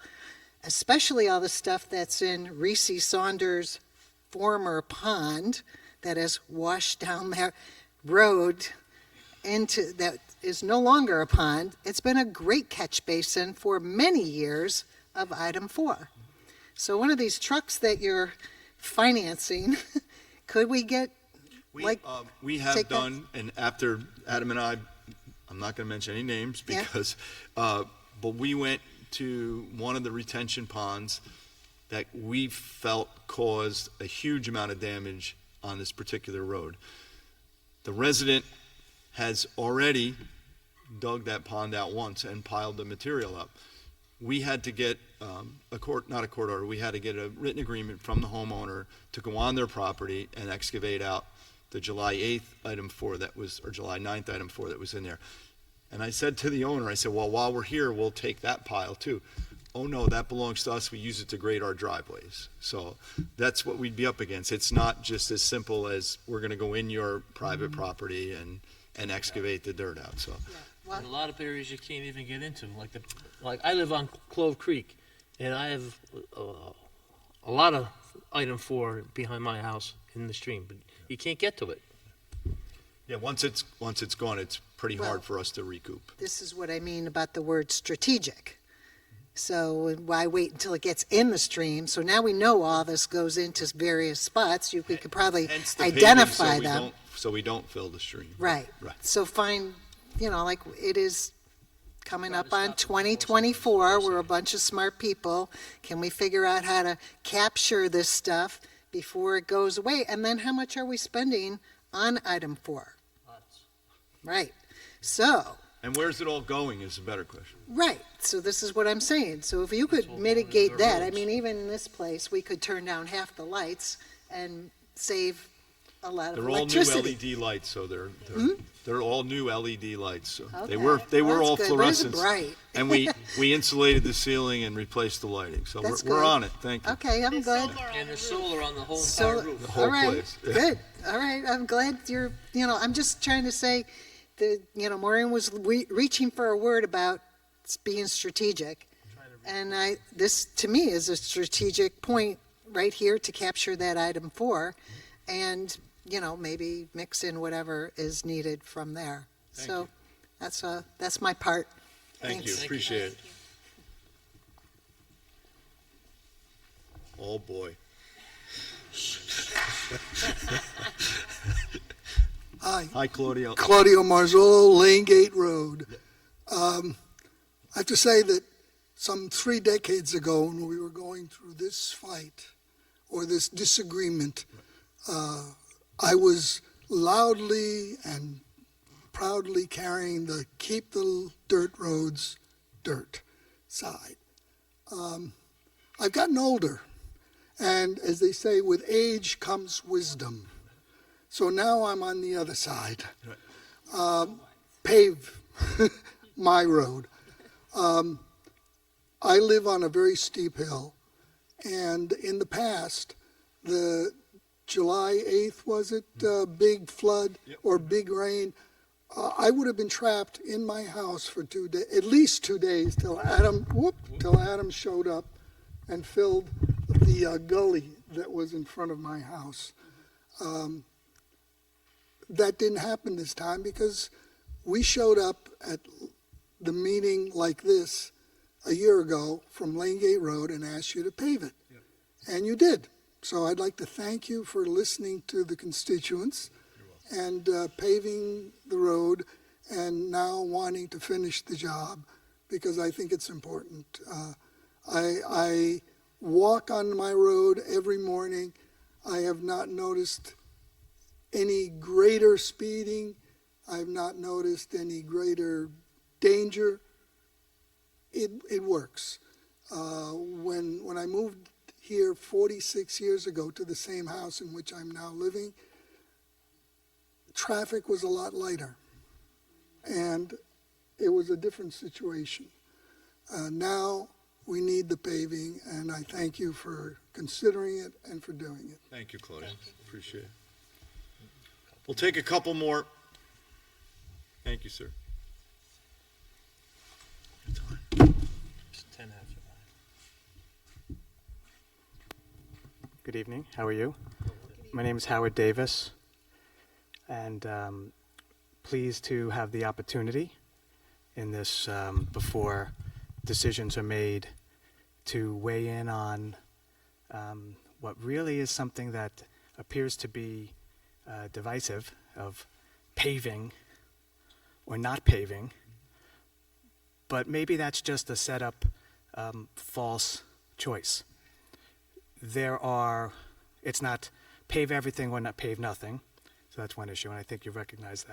especially all the stuff that's in Reese Saunders' former pond that has washed down that road into, that is no longer a pond. It's been a great catch basin for many years of item 4. So one of these trucks that you're financing, could we get, We have take that- done, and after Adam and I'm not going to mention any names because, but we went to one of the retention ponds that we felt caused a huge amount of damage on this particular road. The resident has already dug that pond out once and piled the material up. We had to get not a court order, we had to get a written agreement from the homeowner to go on their property and excavate out the July 8th item 4 that was, or July 9th item 4 that was in there. And I said to the owner, I said, well, while we're here, we'll take that pile too. Oh no, that belongs to us, we use it to grade our driveways. So that's what we'd be up against. It's not just as simple as we're gonna go in your private property and excavate the dirt out, so. In a lot of areas you can't even get into, like I live on Clove Creek, and I have a lot of item 4 behind my house in the stream, but you can't get to it. Yeah, once it's gone, it's pretty hard for us to recoup. this is what I mean about the word strategic. So why wait until it gets in the stream? So now we know all this goes into various spots. We could probably Hence the paving, identify them. So we don't fill the stream. Right. So find, like it is coming up on 2024. We're a bunch of smart people. Can we figure out how to capture this stuff before it goes away? And then how much are we spending on item 4? Right. So. And where's it all going is a better question. Right. So this is what I'm saying. So if you could mitigate that, I mean, even in this place, we could turn down half the lights and save a lot of They're all new electricity. LED lights, so they're all new LED lights. So they Okay. were Well, all that's good. Those are fluorescents. bright. And we insulated the ceiling and replaced the lighting. So That's we're good. on it. Thank you. Okay, I'm glad. And there's solar on the whole So, entire roof. The whole all right, place. good. All right, I'm glad you're, I'm just trying to say that, Maureen was reaching for a word about being strategic. And this, to me, is a strategic point right here to capture that item 4 and, maybe mix in whatever is needed from there. So that's my part. Thank you. Thanks. Appreciate it. Oh, boy. Hi, Claudio. Claudio Marzolo, Lane Gate Road. I have to say that some 3 decades ago, when we were going through this fight or this disagreement, I was loudly and proudly carrying the keep the dirt roads dirt side. I've gotten older, and as they say, with age comes wisdom. So now I'm on the other side. Pave my road. I live on a very steep hill, and in the past, the July 8th, was it, big flood or big rain, I would have been trapped in my house for 2 days, at least 2 days, till Adam showed up and filled the gully that was in front of my house. That didn't happen this time because we showed up at the meeting like this a year ago from Lane Gate Road and asked you to pave it. And you did. So I'd like to thank you for listening to the constituents and paving the road and now wanting to finish the job because I think it's important. I walk on my road every morning. I have not noticed any greater speeding. I've not noticed any greater danger. It works. When I moved here 46 years ago to the same house in which I'm now living, traffic was a lot lighter, and it was a different situation. Now we need the paving, and I thank you for considering it and for doing it. Thank you, Claudia. Appreciate it. We'll take a couple more. Thank you, sir. Good evening. How are you? My name is Howard Davis, and pleased to have the opportunity in this, before decisions are made, to weigh in on what really is something that appears to be divisive, of paving or not paving, but maybe that's just a setup false choice. It's not pave everything or not pave nothing, so that's one issue, and I think you recognize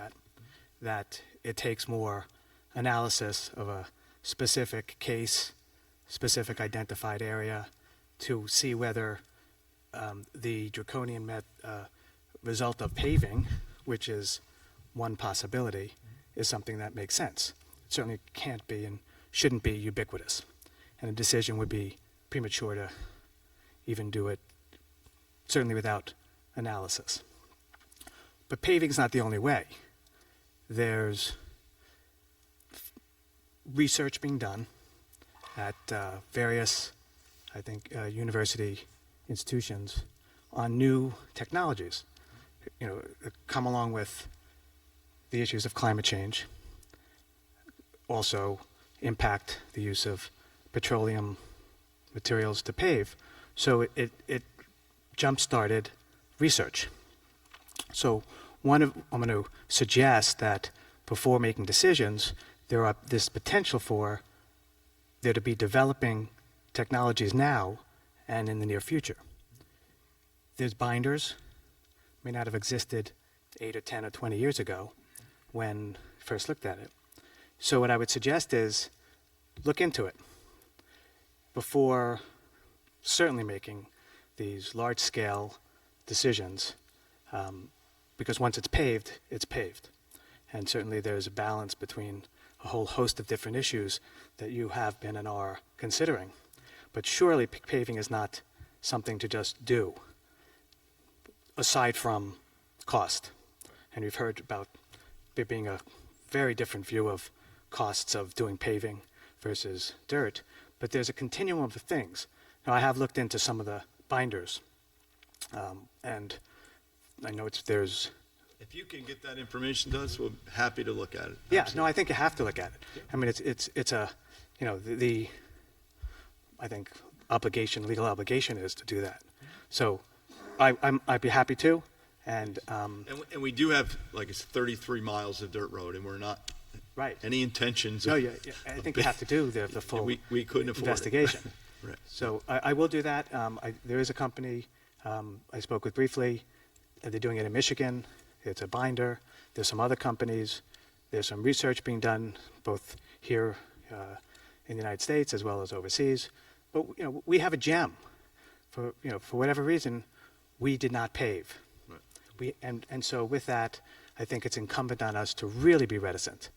that it takes more analysis of a specific case, specific identified area, to see whether the draconian result of paving, which is one possibility, is something that makes sense. It certainly can't be and shouldn't be ubiquitous, and a decision would be premature to even do it, certainly without analysis. But paving's not the only way. There's research being done at various, I think, university institutions on new technologies, that come along with the issues of climate change, also impact the use of petroleum materials to pave. So it jump-started research. So I'm going to suggest that before making decisions, there's potential for there to be developing technologies now and in the near future. There's binders, may not have existed 8 or 10 or 20 years ago when I first looked at it. So what I would suggest is look into it before certainly making these large-scale decisions, because once it's paved, it's paved. And certainly there's a balance between a whole host of different issues that you have been and are considering. But surely paving is not something to just do, aside from cost. And we've heard about there being a very different view of costs of doing paving versus dirt, but there's a continuum of things. Now, I have looked into some of the binders, and I know there's... If you can get that information to us, we're happy to look at it. Yeah, Absolutely. no, I think you have to look at it. I mean, it's a, the I think legal obligation is to do that. So I'd be happy to, and we do have, like it's 33 miles of dirt road, and we're not right any intentions. No, yeah, I think you have to do the full we couldn't afford investigation. Right. So I will do that. There is a company I spoke with briefly. They're doing it in Michigan. It's a binder. There's some other companies. There's some research being done both here in the United States as well as overseas. But we have a gem. For whatever reason, we did not pave. Right. And so with that, I think it's incumbent on us to really be reticent,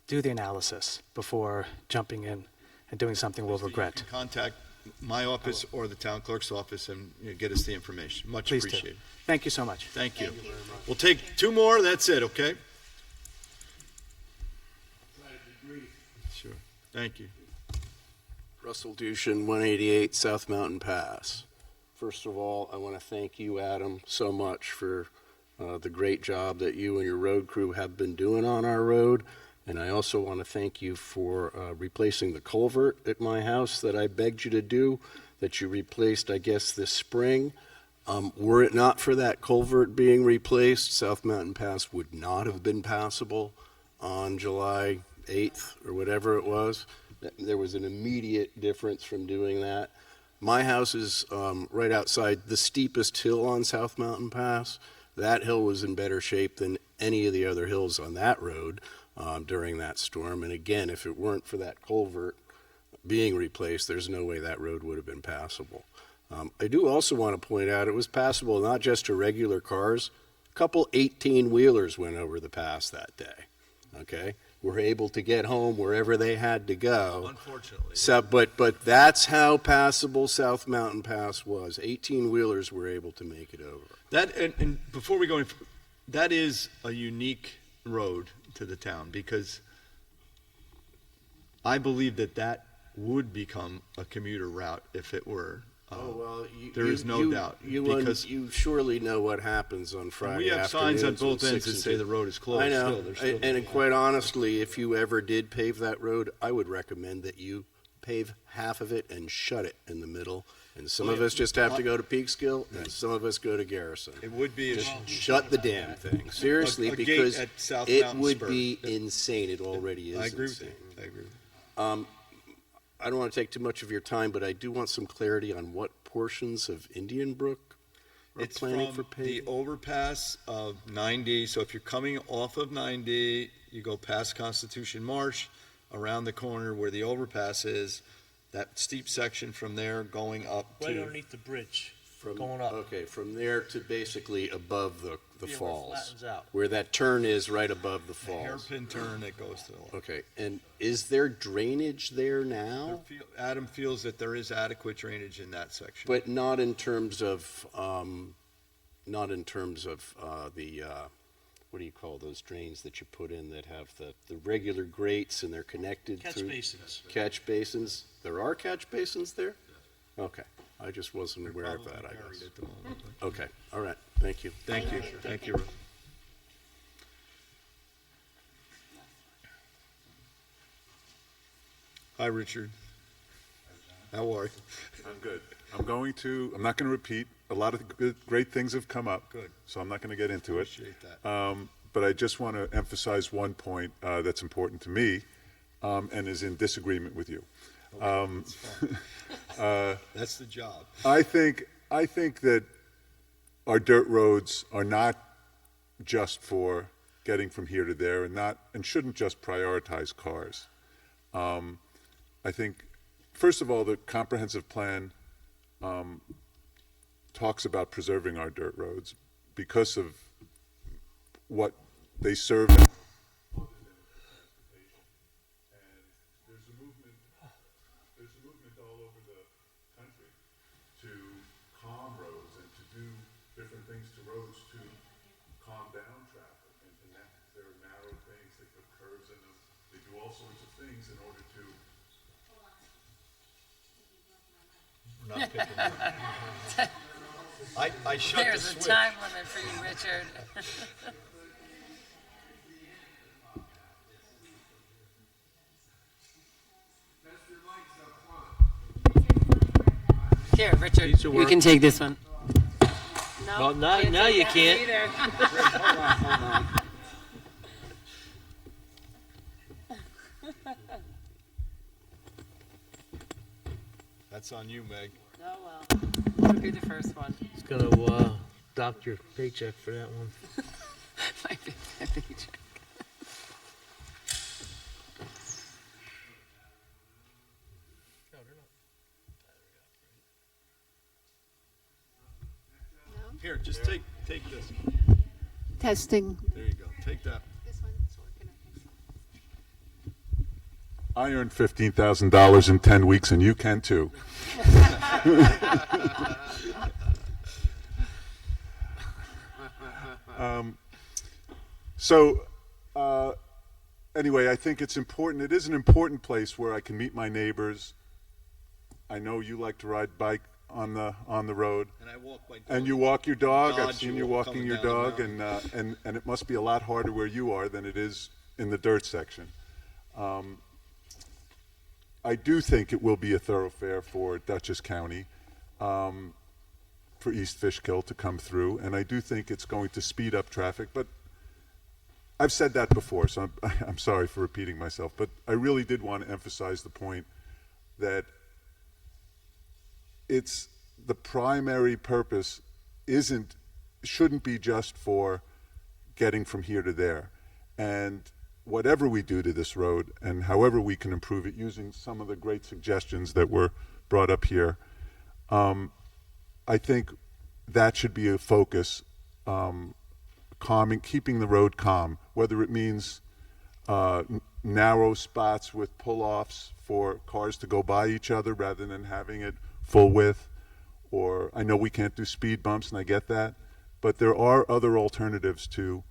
do the analysis before jumping in and doing something we'll regret. You can contact my office or the town clerk's office and get us the information. Much Please appreciated. Do. Thank you so much. Thank you. We'll take 2 more. That's it, okay? Sure. Thank you. Russell Dushin, 188 South Mountain Pass. First of all, I want to thank you, Adam, so much for the great job that you and your road crew have been doing on our road. And I also want to thank you for replacing the culvert at my house that I begged you to do, that you replaced, I guess, this spring. Were it not for that culvert being replaced, South Mountain Pass would not have been passable on July 8th or whatever it was. There was an immediate difference from doing that. My house is right outside the steepest hill on South Mountain Pass. That hill was in better shape than any of the other hills on that road during that storm. And again, if it weren't for that culvert, being replaced, there's no way that road would have been passable. I do also want to point out it was passable not just to regular cars. A couple 18-wheelers went over the pass that day, okay? Were able to get home wherever they had to go. Unfortunately. So, but that's how passable South Mountain Pass was. 18-wheelers were able to make it over. That, and before we go in, that is a unique road to the town, because I believe that would become a commuter route if it were. There is no doubt. Because you surely know what happens on Friday we have signs on afternoons both when ends that 6 say and the 2 road is closed. I know. Still, And quite honestly, if you ever did pave that road, I would recommend that you pave half of it and shut it in the middle. And some of us just have to go to Peekskill, and some of us go to Garrison. It would be just shut the damn thing. Seriously, a gate because at South it Mountain would Spur. be insane. It already is. I agree insane. with you. I agree with you. I don't want to take too much of your time, but I do want some clarity on what portions of Indian Brook are It's planning from for paving. the overpass of 9D. So if you're coming off of 9D, you go past Constitution Marsh, around the corner where the overpass is, that steep section from there going up Right to. underneath the bridge, From, going up. Okay, from there to basically above the Yeah, where it falls. flattens out. Where that turn is right above the The falls. hairpin turn that goes to the left. Okay, and is there drainage there now? Adam feels that there is adequate drainage in that section. But not in terms of, what do you call those drains that you put in that have the regular grates and they're connected Catch through? basins. Catch basins? There are catch basins there? Okay, I just wasn't aware of that, I Buried guess. at the moment, but- Okay, all right, thank you. Thank you. Thank you. Hi, Richard. How are you? I'm good. I'm not going to repeat. A lot of great things have come up. Good. So I'm not going to get into it. Appreciate that. But I just want to emphasize one point that's important to me and is in disagreement with you. That's the job. I think that our dirt roads are not just for getting from here to there and shouldn't just prioritize cars. I think, first of all, the comprehensive plan talks about preserving our dirt roads because of what they serve. There's a movement all over the country to calm roads and to do different things to roads to calm down traffic and connect. There are narrow things, they put curves in them, they do all sorts of things in order to. Not picking up. I shut the There's switch. a time limit for you, Richard. Here, Richard, These will you work. can take this one. Well, now you can't. That's on you, Meg. Oh, well. That'll be the first one. It's gonna dock your paycheck for that one. My paycheck. Here, just take this. Testing. There you go. Take that. This one's working, I think. I earned $15,000 in 10 weeks, and you can too. Anyway, I think it's important. It is an important place where I can meet my neighbors. I know you like to ride bike on the road. And I walk my dog. And you walk your dog. Dodge I've seen you you walking coming your down the dog, mountain. and it must be a lot harder where you are than it is in the dirt section. I do think it will be a thoroughfare for Dutchess County, for East Fishkill to come through, and I do think it's going to speed up traffic. But I've said that before, so I'm sorry for repeating myself. But I really did want to emphasize the point that it's the primary purpose shouldn't be just for getting from here to there. And whatever we do to this road and however we can improve it using some of the great suggestions that were brought up here, I think that should be a focus, keeping the road calm, whether it means narrow spots with pull-offs for cars to go by each other rather than having it full width, or I know we can't do speed bumps, and I get that, but there are other alternatives to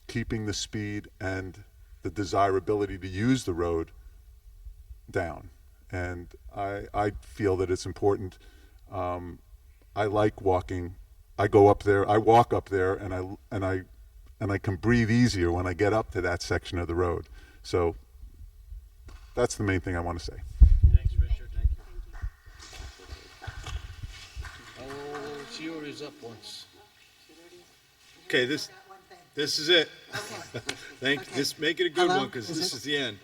keeping the speed and the desirability to use the road down. And I feel that it's important. I like walking. I go up there, I walk up there, and I can breathe easier when I get up to that section of the road. So that's the main thing I want to say. Thanks, Richard. Thank you. Oh, she already was up once. Okay, this is it. This make it a good Hello? one, because this is the end.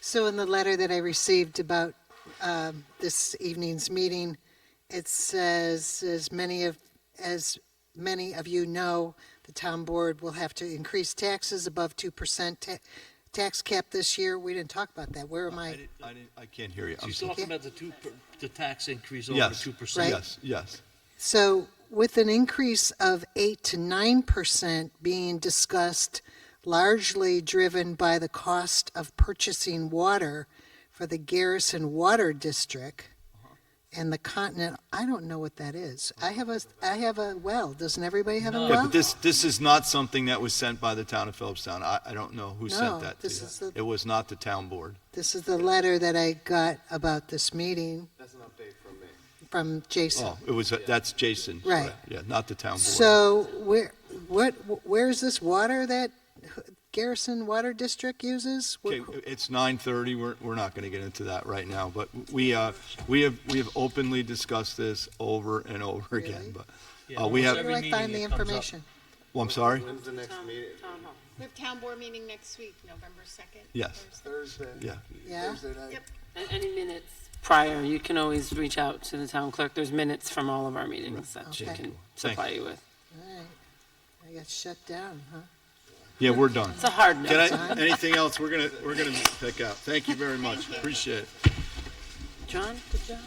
So in the letter that I received about this evening's meeting, it says, as many of you know, the town board will have to increase taxes above 2% tax cap this year. We didn't talk about that. Where am I? I can't hear you. I'm She's sorry. talking about the tax increase over Yes, 2%. Right. yes. So with an increase of 8 to 9% being discussed, largely driven by the cost of purchasing water for the Garrison Water District and the Continental, I don't know what that is. I have a well. Doesn't everybody have a Yeah, well? but this is not something that was sent by the town of Philipstown. I don't know who No, sent that to this you. is the- It was not the town board. This is the letter that I got about this meeting That's an update from me. from Jason. Oh, that's Jason. Right. Yeah, not the town board. So where's this water that Garrison Water District uses? Okay, it's 9:30. We're not going to get into that right now, but we have openly discussed this over and over again. But we have. Where do I find the information? Well, I'm sorry. When's the next meeting? We have town board meeting next week, November 2nd. Yes. Thursday. Yeah. Yeah? Thursday night. Yep. And any minutes prior, you can always reach out to the town clerk. There's minutes from all of our meetings that she Okay. can supply you with. All right. I got shut down, huh? Yeah, we're done. It's a hard no. Anything else? We're gonna pick out. Thank you very much. Appreciate it. John, good job.